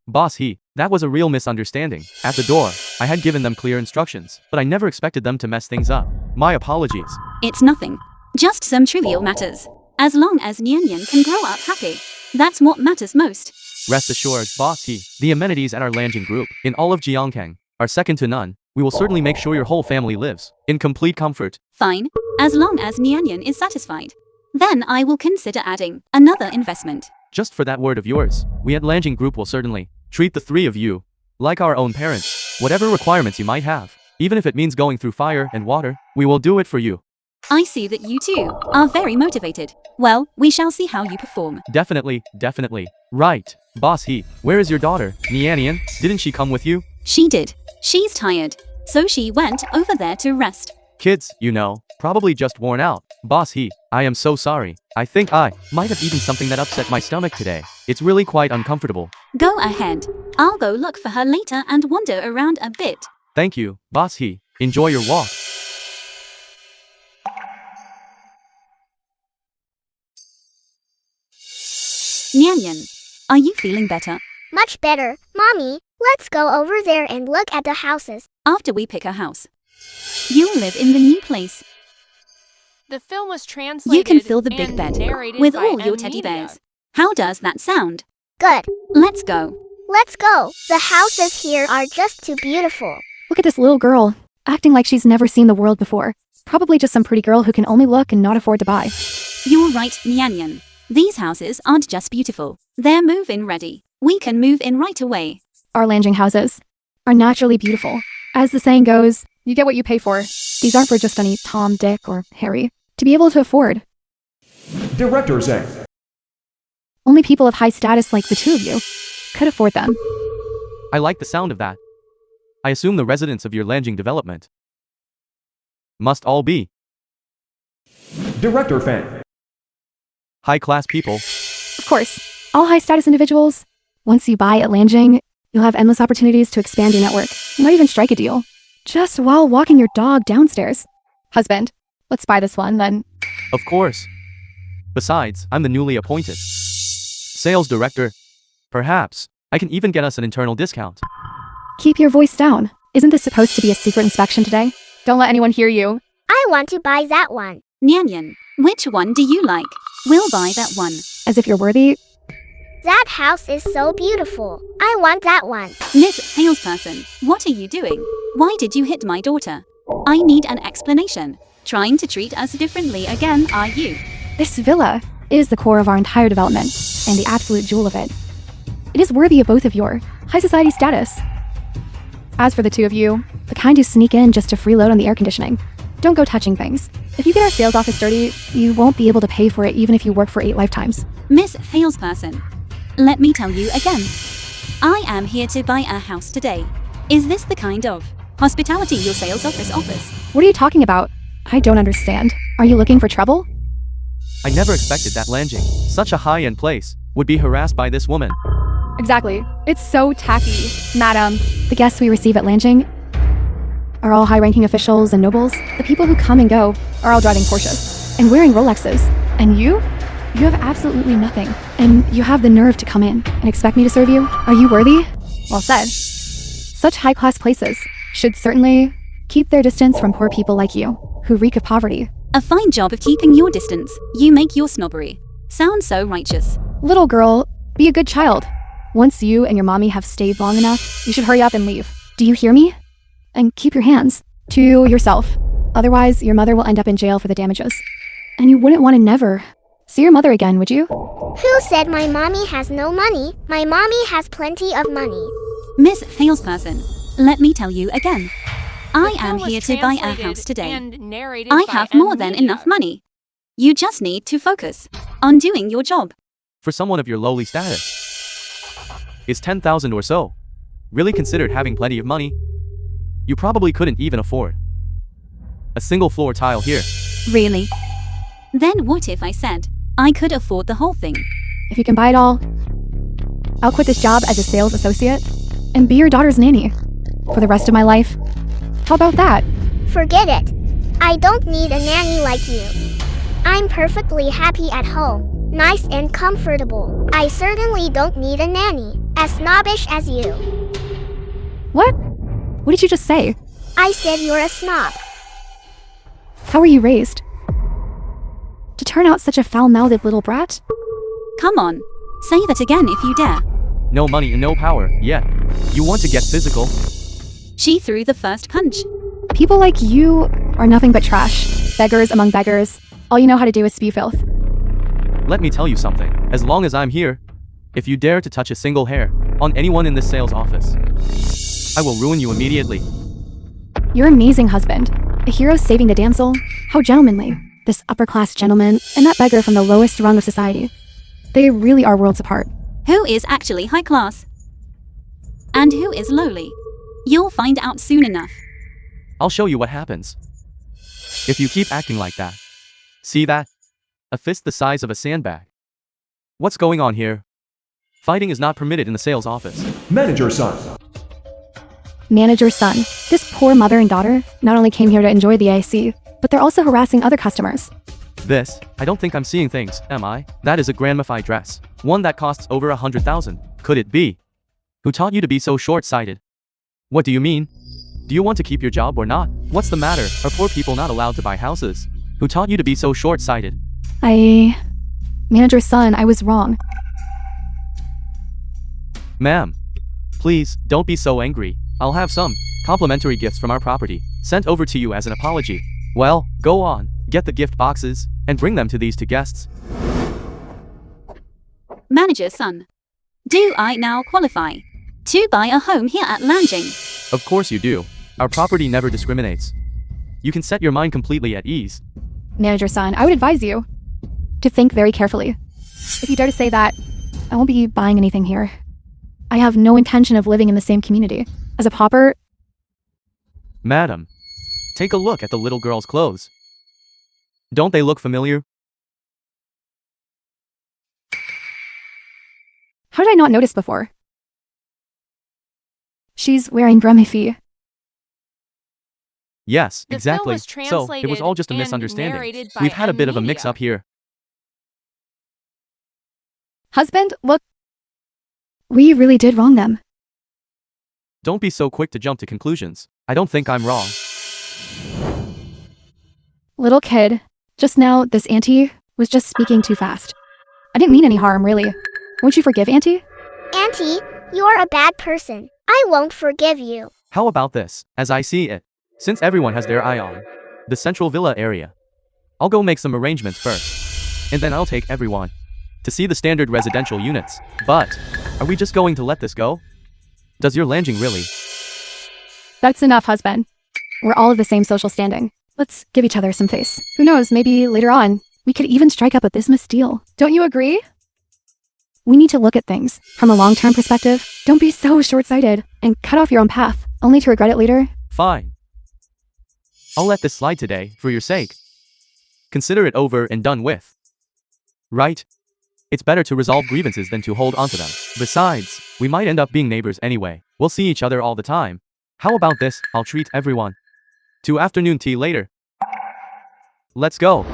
Boss He, that was a real misunderstanding. At the door, I had given them clear instructions, but I never expected them to mess things up. My apologies. It's nothing. Just some trivial matters. As long as Nian Nian can grow up happy, that's what matters most. Rest assured, Boss He, the amenities at our Lanjing group, in all of Jiangkang, are second to none. We will certainly make sure your whole family lives in complete comfort. Fine. As long as Nian Nian is satisfied. Then I will consider adding another investment. Just for that word of yours, we at Lanjing Group will certainly treat the three of you like our own parents. Whatever requirements you might have, even if it means going through fire and water, we will do it for you. I see that you two are very motivated. Well, we shall see how you perform. Definitely, definitely. Right. Boss He, where is your daughter, Nian Nian? Didn't she come with you? She did. She's tired, so she went over there to rest. Kids, you know, probably just worn out. Boss He, I am so sorry. I think I might have eaten something that upset my stomach today. It's really quite uncomfortable. Go ahead. I'll go look for her later and wander around a bit. Thank you, Boss He. Enjoy your walk. Nian Nian, are you feeling better? Much better. Mommy, let's go over there and look at the houses. After we pick a house, you'll live in the new place. The film was translated You can fill the big and bed narrated with by all your M. teddy Media. bears. How does that sound? Good. Let's go. Let's go. The houses here are just too beautiful. Look at this little girl, acting like she's never seen the world before. Probably just some pretty girl who can only look and not afford to buy. You're right, Nian Nian. These houses aren't just beautiful. They're move-in ready. We can move in right away. Our Lanjing houses are naturally beautiful. As the saying goes, you get what you pay for. These aren't for just any Tom, Dick, or Harry to be able to afford. Director Zhang. Only people of high status like the two of you could afford them. I like the sound of that. I assume the residents of your Lanjing development must all be Director Fan. high-class people. Of course, all high status individuals. Once you buy at Lanjing, you'll have endless opportunities to expand your network. You might even strike a deal just while walking your dog downstairs. Husband, let's buy this one then. Of course. Besides, I'm the newly appointed sales director. Perhaps I can even get us an internal discount. Keep your voice down. Isn't this supposed to be a secret inspection today? Don't let anyone hear you. I want to buy that one. Nian Nian, which one do you like? We'll buy that one. As if you're worthy. That house is so beautiful. I want that one. Miss Salesperson, what are you doing? Why did you hit my daughter? I need an explanation. Trying to treat us differently again, are you? This villa is the core of our entire development and the absolute jewel of it. It is worthy of both of your high society status. As for the two of you, the kind who sneak in just to freeload on the air conditioning, don't go touching things. If you get our sales office dirty, you won't be able to pay for it even if you work for 8 lifetimes. Miss Salesperson, let me tell you again. I am here to buy a house today. Is this the kind of hospitality your sales office offers? What are you talking about? I don't understand. Are you looking for trouble? I never expected that Lanjing, such a high-end place, would be harassed by this woman. Exactly. It's so tacky, madam. The guests we receive at Lanjing are all high-ranking officials and nobles. The people who come and go are all driving Porsches and wearing Rolexes. And you? You have absolutely nothing, and you have the nerve to come in and expect me to serve you? Are you worthy? Well said. Such high-class places should certainly keep their distance from poor people like you, who reek of poverty. A fine job of keeping your distance. You make your snobbery sound so righteous. Little girl, be a good child. Once you and your mommy have stayed long enough, you should hurry up and leave. Do you hear me? And keep your hands to yourself. Otherwise, your mother will end up in jail for the damages. And you wouldn't want to never see your mother again, would you? Who said my mommy has no money? My mommy has plenty of money. Miss Salesperson, let me tell you again. I am film was here to buy a translated house today. and narrated I by have M. more than Media. enough money. You just need to focus on doing your job. For someone of your lowly status, is 10,000 or so really considered having plenty of money? You probably couldn't even afford a single floor tile here. Really? Then what if I said I could afford the whole thing? If you can buy it all, I'll quit this job as a sales associate and be your daughter's nanny for the rest of my life. How about that? Forget it. I don't need a nanny like you. I'm perfectly happy at home, nice and comfortable. I certainly don't need a nanny, as snobbish as you. What? What did you just say? I said you're a snob. How were you raised? To turn out such a foul-mouthed little brat? Come on, say that again if you dare. No money and no power, yet you want to get physical? She threw the first punch. People like you are nothing but trash. Beggars among beggars. All you know how to do is spew filth. Let me tell you something. As long as I'm here, if you dare to touch a single hair on anyone in this sales office, I will ruin you immediately. Your amazing husband. A hero saving the damsel. How gentlemanly. This upper-class gentleman and that beggar from the lowest rung of society. They really are worlds apart. Who is actually high class? And who is lowly? You'll find out soon enough. I'll show you what happens if you keep acting like that. See that? A fist the size of a sandbag. What's going on here? Fighting is not permitted in the sales office. Manager son. Manager's son. This poor mother and daughter not only came here to enjoy the AC, but they're also harassing other customers. This, I don't think I'm seeing things, am I? That is a grandmified dress. One that costs over 100,000. Could it be? Who taught you to be so short-sighted? What do you mean? Do you want to keep your job or not? What's the matter? Are poor people not allowed to buy houses? Who taught you to be so short-sighted? Manager's son, I was wrong. Ma'am, please, don't be so angry. I'll have some complimentary gifts from our property sent over to you as an apology. Well, go on, get the gift boxes, and bring them to these two guests. Manager's son. Do I now qualify to buy a home here at Lanjing? Of course you do. Our property never discriminates. You can set your mind completely at ease. Manager's son, I would advise you to think very carefully. If you dare to say that, I won't be buying anything here. I have no intention of living in the same community. As a pauper, Madam, take a look at the little girl's clothes. Don't they look familiar? how did I not notice before? She's wearing bramifi. Yes, The film exactly. was So, it was translated all just a and misunderstanding. narrated by We've had a M. bit of a Media. mix-up here. Husband, look. We really did wrong them. Don't be so quick to jump to conclusions. I don't think I'm wrong. Little kid, just now this auntie was just speaking too fast. I didn't mean any harm, really. Won't you forgive auntie? Auntie, you're a bad person. I won't forgive you. How about this, as I see it? Since everyone has their eye on the central villa area, I'll go make some arrangements first. And then I'll take everyone to see the standard residential units. But, are we just going to let this go? Does your Lanjing really? That's enough, husband. We're all of the same social standing. Let's give each other some face. Who knows, maybe later on, we could even strike up a business deal. Don't you agree? We need to look at things from a long-term perspective. Don't be so short-sighted and cut off your own path, only to regret it later. Fine. I'll let this slide today, for your sake. Consider it over and done with. Right? It's better to resolve grievances than to hold onto them. Besides, we might end up being neighbors anyway. We'll see each other all the time. How about this? I'll treat everyone to afternoon tea later. Let's go.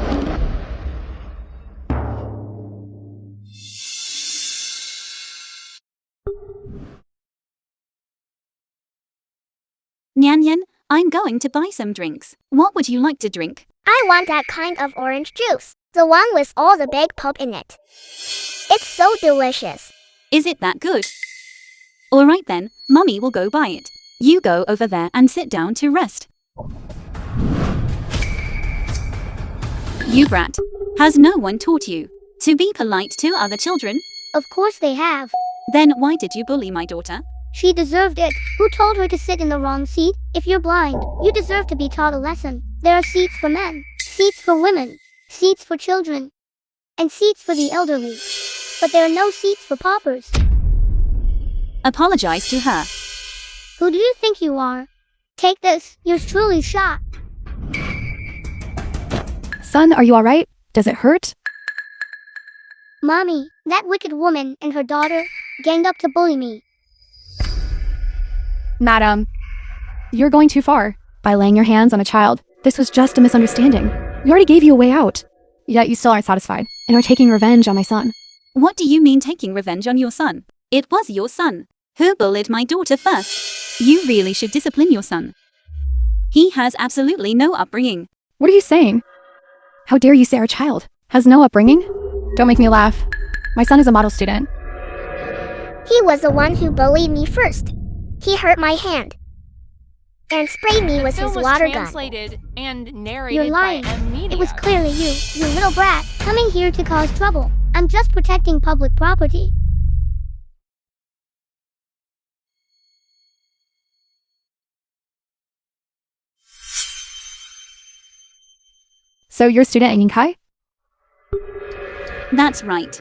Nyan Nyan, I'm going to buy some drinks. What would you like to drink? I want that kind of orange juice. The one with all the big pulp in it. It's so delicious. Is it that good? Alright then, Mummy will go buy it. You go over there and sit down to rest. You brat. Has no one taught you to be polite to other children? Of course they have. Then why did you bully my daughter? She deserved it. Who told her to sit in the wrong seat? If you're blind, you deserve to be taught a lesson. There are seats for men, seats for women, seats for children, and seats for the elderly. But there are no seats for paupers. Apologize to her. Who do you think you are? Take this, yours truly shot. Son, are you alright? Does it hurt? Mommy, that wicked woman and her daughter ganged up to bully me. Madam, you're going too far by laying your hands on a child. This was just a misunderstanding. We already gave you a way out. Yet you still aren't satisfied and are taking revenge on my son. What do you mean taking revenge on your son? It was your son who bullied my daughter first. You really should discipline your son. He has absolutely no upbringing. What are you saying? How dare you say our child has no upbringing? Don't make me laugh. My son is a model student. He was the one who bullied me first. He hurt my hand and sprayed me with his water gun. Translated and narrated You're lying. by M-Media. It was clearly you little brat, coming here to cause trouble. I'm just protecting public property. So you're a student at Yingkai? That's right.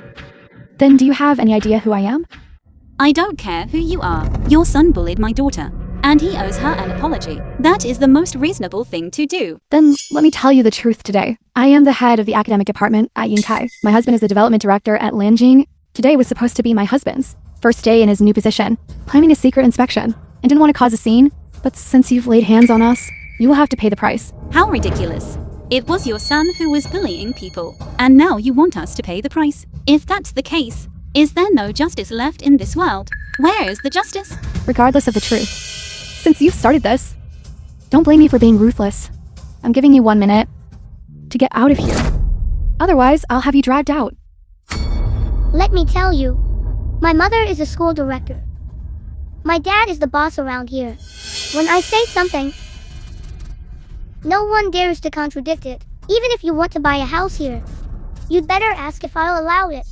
Then do you have any idea who I am? I don't care who you are. Your son bullied my daughter, and he owes her an apology. That is the most reasonable thing to do. Then let me tell you the truth today. I am the head of the academic department at Yingkai. My husband is the development director at Lanjing. Today was supposed to be my husband's first day in his new position, planning a secret inspection. I didn't want to cause a scene, but since you've laid hands on us, you will have to pay the price. How ridiculous. It was your son who was bullying people, and now you want us to pay the price. If that's the case, is there no justice left in this world? Where is the justice? Regardless of the truth, since you've started this, don't blame me for being ruthless. I'm giving you 1 minute to get out of here. Otherwise, I'll have you dragged out. Let me tell you, my mother is a school director. My dad is the boss around here. When I say something, no one dares to contradict it. Even if you want to buy a house here, you'd better ask if I'll allow it.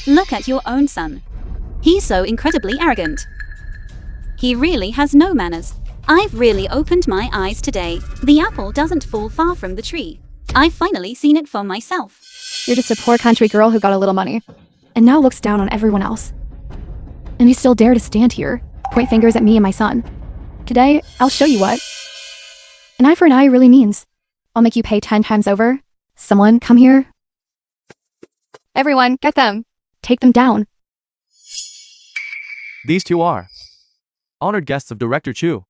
Look at your own son. He's so incredibly arrogant. He really has no manners. I've really opened my eyes today. The apple doesn't fall far from the tree. I've finally seen it for myself. You're just a poor country girl who got a little money, and now looks down on everyone else. And you still dare to stand here, point fingers at me and my son. Today, I'll show you what an eye for an eye really means. I'll make you pay 10 times over. Someone, come here. Everyone, get them. Take them down. These two are honored guests of Director Chu.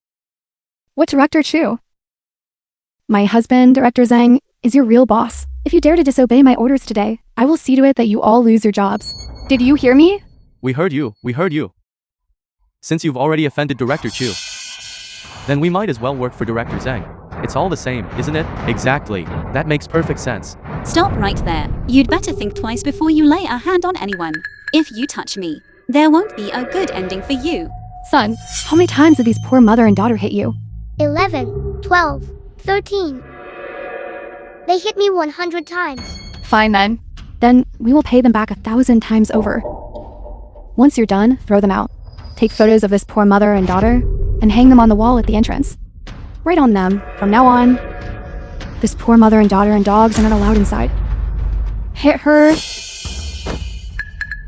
What Director Chu? My husband, Director Zhang, is your real boss. If you dare to disobey my orders today, I will see to it that you all lose your jobs. Did you hear me? We heard you. Since you've already offended Director Chu, then we might as well work for Director Zhang. It's all the same, isn't it? Exactly. That makes perfect sense. Stop right there. You'd better think twice before you lay a hand on anyone. If you touch me, there won't be a good ending for you. Son, how many times did these poor mother and daughter hit you? 11, 12, 13. They hit me 100 times. Fine then. Then we will pay them back 1,000 times over. Once you're done, throw them out. Take photos of this poor mother and daughter and hang them on the wall at the entrance. Write on them, from now on, this poor mother and daughter and dogs are not allowed inside. Hit her.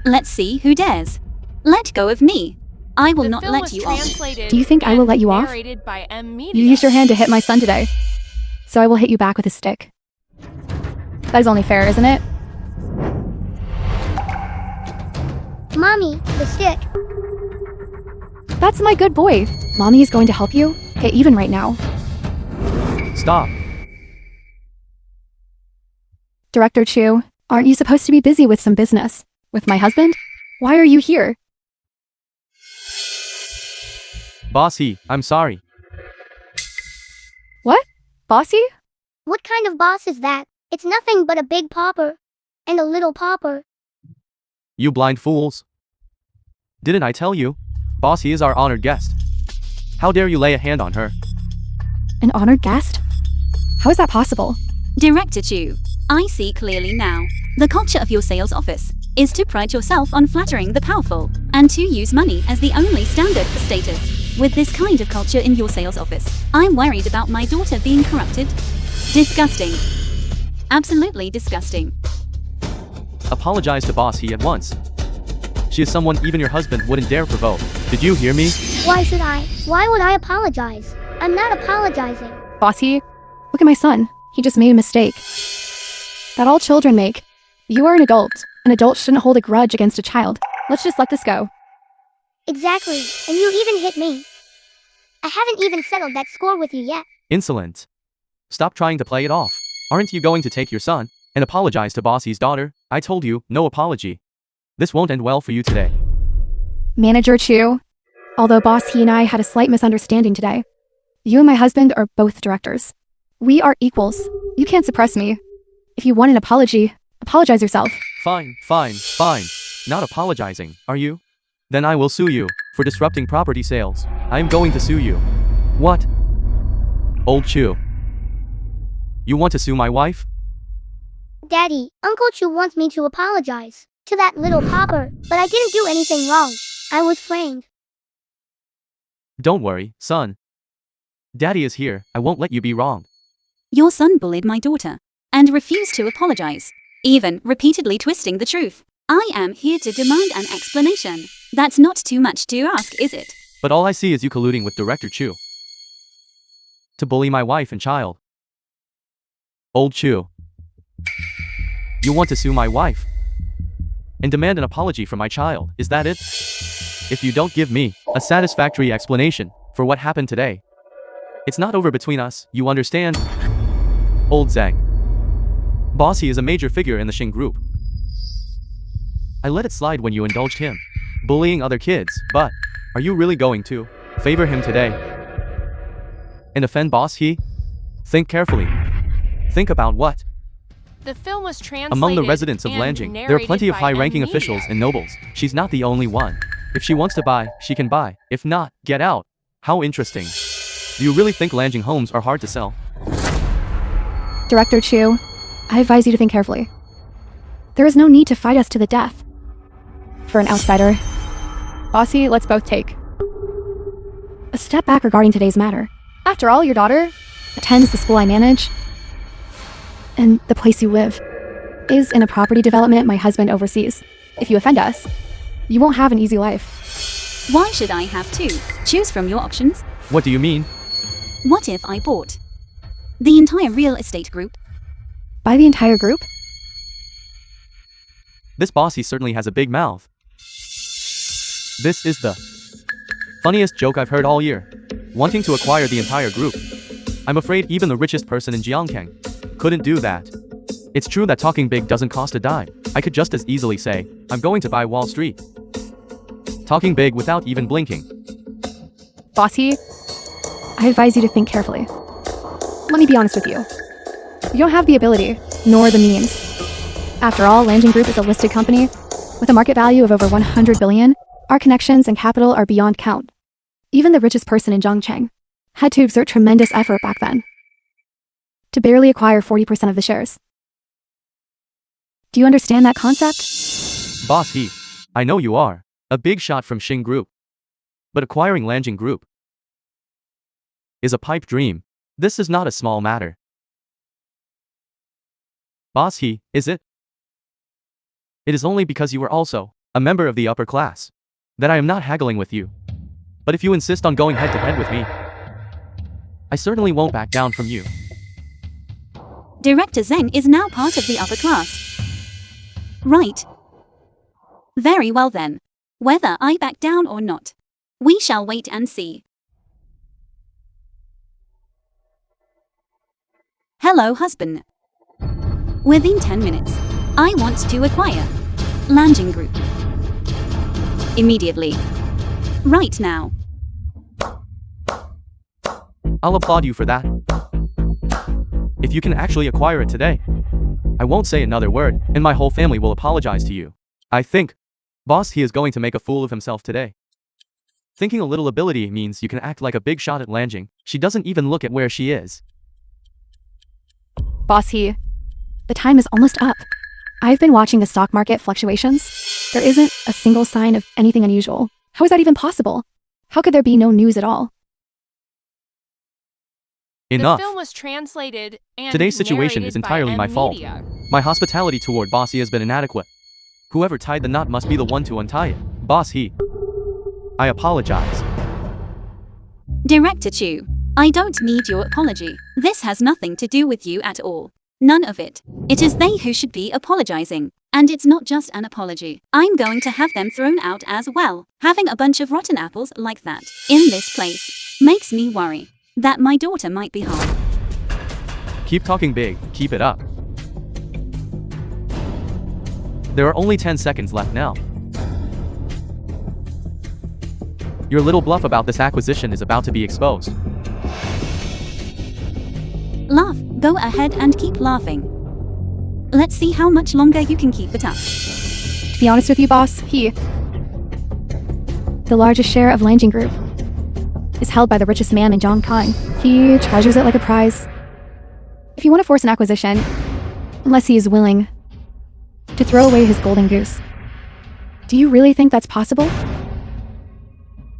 Let's see who dares. Let go of me. I will The not film let was you off. translated Do you think I will and let you off? narrated by M-Media. You used your hand to hit my son today, so I will hit you back with a stick. That is only fair, isn't it? Mommy, the stick. That's my good boy. Mommy is going to help you get even right now. Stop. Director Chu, aren't you supposed to be busy with some business? With my husband? Why are you here? Boss I'm sorry. Bossy? What kind of boss is that? It's nothing but a big pauper. And a little pauper. You blind fools. Didn't I tell you? Bossy is our honored guest. How dare you lay a hand on her? An honored guest? How is that possible? Director Chu, I see clearly now. The culture of your sales office is to pride yourself on flattering the powerful and to use money as the only standard for status. With this kind of culture in your sales office, I'm worried about my daughter being corrupted. Disgusting. Absolutely disgusting. Apologize to Boss He at once. She is someone even your husband wouldn't dare provoke. Did you hear me? Why should I? Why would I apologize? I'm not apologizing. Bossy, look at my son. He just made a mistake. That all children make. You are an adult. An adult shouldn't hold a grudge against a child. Let's just let this go. Exactly. And you even hit me. I haven't even settled that score with you yet. Insolent. Stop trying to play it off. Aren't you going to take your son and apologize to Bossy's daughter? I told you, no apology. This won't end well for you today. Manager Chu, although Boss He and I had a slight misunderstanding today, you and my husband are both directors. We are equals. You can't suppress me. If you want an apology, apologize yourself. Fine. Not apologizing, are you? Then I will sue you for disrupting property sales. I am going to sue you. What? Old Chu. You want to sue my wife? Daddy, Uncle Chu wants me to apologize to that little pauper, but I didn't do anything wrong. I was framed. Don't worry, son. Daddy is here. I won't let you be wrong. Your son bullied my daughter and refused to apologize, even repeatedly twisting the truth. I am here to demand an explanation. That's not too much to ask, is it? But all I see is you colluding with Director Chu to bully my wife and child. Old Chu. You want to sue my wife and demand an apology for my child, is that it? If you don't give me a satisfactory explanation for what happened today, it's not over between us, you understand? Old Zhang. Bossy is a major figure in the Xing group. I let it slide when you indulged him, bullying other kids, but are you really going to favor him today and offend Boss He? Think carefully. Think about what? The film was translated Among the residents of and Lanjing, there are plenty of narrated by high-ranking M. officials Media. and nobles. She's not the only one. If she wants to buy, she can buy. If not, get out. How interesting. Do you really think Lanjing homes are hard to sell? Director Chu, I advise you to think carefully. There is no need to fight us to the death. For an outsider, Bossy, let's both take a step back regarding today's matter. After all, your daughter attends the school I manage, and the place you live is in a property development my husband oversees. If you offend us, you won't have an easy life. Why should I have to choose from your options? What do you mean? What if I bought the entire real estate group? Buy the entire group? This Bossy certainly has a big mouth. This is the funniest joke I've heard all year. Wanting to acquire the entire group. I'm afraid even the richest person in Jiangkang couldn't do that. It's true that talking big doesn't cost a dime. I could just as easily say, I'm going to buy Wall Street. Talking big without even blinking. Bossy, I advise you to think carefully. Let me be honest with you. You don't have the ability, nor the means. After all, Lanjing Group is a listed company with a market value of over 100 billion. Our connections and capital are beyond count. Even the richest person in Zhongcheng had to exert tremendous effort back then to barely acquire 40% of the shares. Do you understand that concept? Boss He, I know you are a big shot from Xing Group. But acquiring Lanjing Group is a pipe dream. This is not a small matter. Boss He, is it? It is only because you are also a member of the upper class that I am not haggling with you. But if you insist on going head-to-head with me, I certainly won't back down from you. Director Zheng is now part of the upper class. Right. Very well then. Whether I back down or not, we shall wait and see. Hello, husband. Within 10 minutes, I want to acquire Lanjing Group. Immediately. Right now. I'll applaud you for that. If you can actually acquire it today, I won't say another word, and my whole family will apologize to you. I think, boss, he is going to make a fool of himself today. Thinking a little ability means you can act like a big shot at Lanjing. She doesn't even look at where she is. Boss, the time is almost up. I've been watching the stock market fluctuations. There isn't a single sign of anything unusual. How is that even possible? How could there be no news at all? Enough. The film was translated and Today's situation narrated is entirely by my fault. Media. My hospitality toward Bossy has been inadequate. Whoever tied the knot must be the one to untie it. Boss, I apologize. Director Chu, I don't need your apology. This has nothing to do with you at all. None of it. It is they who should be apologizing. And it's not just an apology. I'm going to have them thrown out as well. Having a bunch of rotten apples like that in this place makes me worry that my daughter might be harmed. Keep talking big, keep it up. There are only 10 seconds left now. Your little bluff about this acquisition is about to be exposed. Laugh, go ahead and keep laughing. Let's see how much longer you can keep it up. To be honest with you, boss, the largest share of Lanjing Group is held by the richest man in Zhongkang. He treasures it like a prize. If you want to force an acquisition, unless he is willing to throw away his golden goose, do you really think that's possible?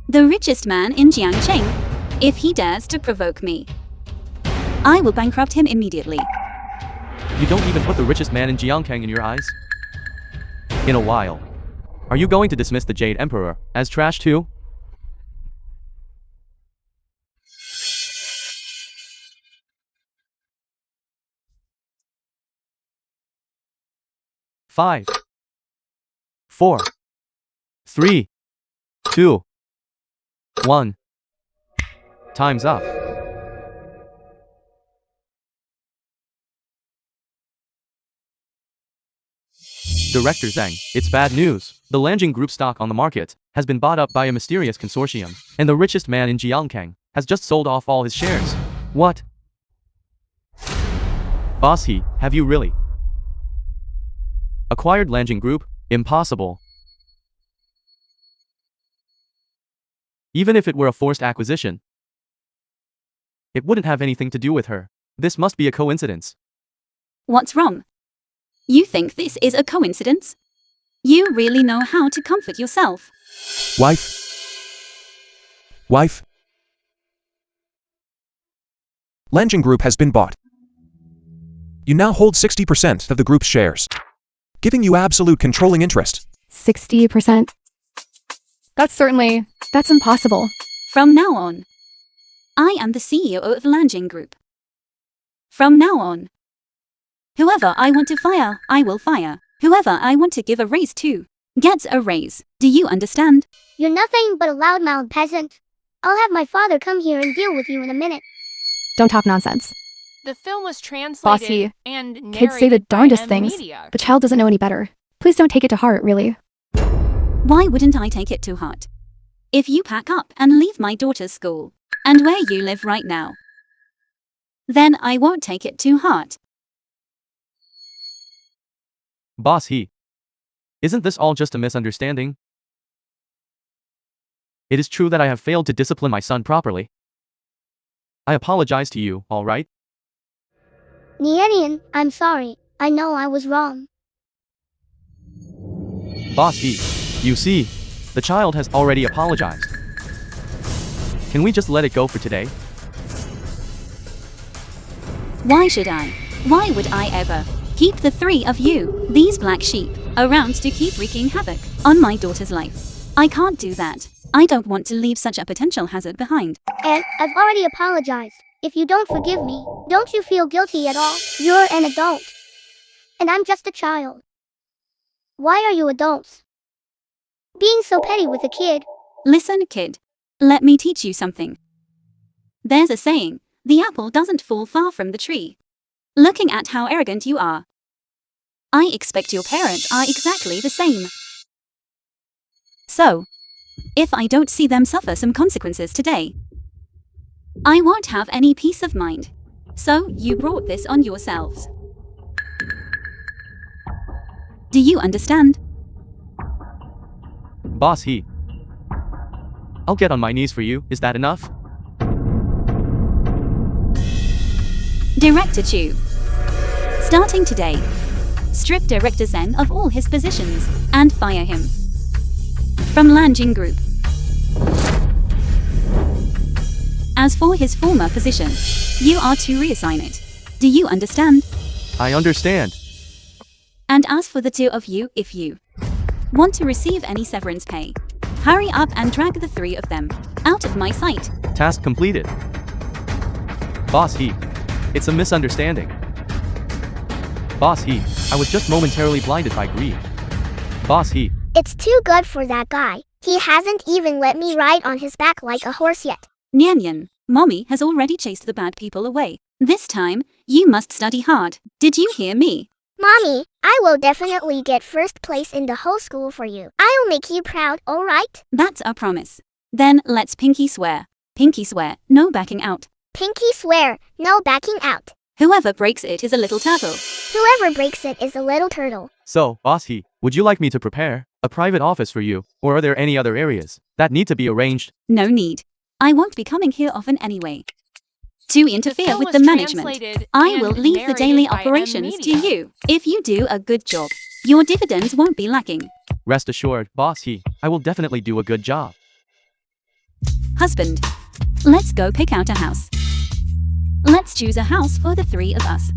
The richest man in Jiangcheng, if he dares to provoke me, I will bankrupt him immediately. You don't even put the richest man in Jiangkang in your eyes? In a while. Are you going to dismiss the Jade Emperor as trash too? Five, 4, 3, 2, 1. Time's up. Director Zhang, it's bad news. The Lanjing Group stock on the market has been bought up by a mysterious consortium, and the richest man in Jiangkang has just sold off all his shares. What? Boss, have you really acquired Lanjing Group? Impossible. Even if it were a forced acquisition, it wouldn't have anything to do with her. This must be a coincidence. What's wrong? You think this is a coincidence? You really know how to comfort yourself. Wife? Lanjing Group has been bought. You now hold 60% of the group's shares, giving you absolute controlling interest. 60%? That's impossible. From now on, I am the CEO of Lanjing Group. From now on, whoever I want to fire, I will fire. Whoever I want to give a raise to gets a raise. Do you understand? You're nothing but a loudmouth peasant. I'll have my father come here and deal with you in a minute. Don't talk nonsense. The film was translated Bossy, and narrated kids say the by darndest things. Media. The child doesn't know any better. Please don't take it to heart, really. Why wouldn't I take it to heart? If you pack up and leave my daughter's school, and where you live right now, then I won't take it to heart. Boss, isn't this all just a misunderstanding? It is true that I have failed to discipline my son properly. I apologize to you, all right? Nianian, I'm sorry. I know I was wrong. Boss, you see, the child has already apologized. Can we just let it go for today? Why should I? Why would I ever keep the three of you, these black sheep, around to keep wreaking havoc on my daughter's life? I can't do that. I don't want to leave such a potential hazard behind. And I've already apologized. If you don't forgive me, don't you feel guilty at all? You're an adult. And I'm just a child. Why are you adults being so petty with a kid? Listen, kid. Let me teach you something. There's a saying, the apple doesn't fall far from the tree. Looking at how arrogant you are, I expect your parents are exactly the same. So, if I don't see them suffer some consequences today, I won't have any peace of mind. So you brought this on yourselves. Do you understand? Boss he. I'll get on my knees for you, is that enough? Director Chu. Starting today, strip Director Zen of all his positions and fire him from Lanjing Group. As for his former position, you are to reassign it. Do you understand? I understand. And as for the two of you, if you want to receive any severance pay, hurry up and drag the three of them out of my sight. Task completed. Boss he. It's a misunderstanding. Boss he. I was just momentarily blinded by greed. Boss he. It's too good for that guy. He hasn't even let me ride on his back like a horse yet. Nyan Nyan, Mommy has already chased the bad people away. This time, you must study hard. Did you hear me? Mommy, I will definitely get first place in the whole school for you. I'll make you proud, alright? That's a promise. Then let's pinky swear. Pinky swear, no backing out. Pinky swear, no backing out. Whoever breaks it is a little turtle. Whoever breaks it is a little turtle. So, boss he, would you like me to prepare a private office for you, or are there any other areas that need to be arranged? No need. I won't be coming here often anyway. To interfere film with the was management, translated I and will leave the narrated daily by operations to M-Media. you. If you do a good job, your dividends won't be lacking. Rest assured, boss he, I will definitely do a good job. Husband, let's go pick out a house. Let's choose a house for the three of us.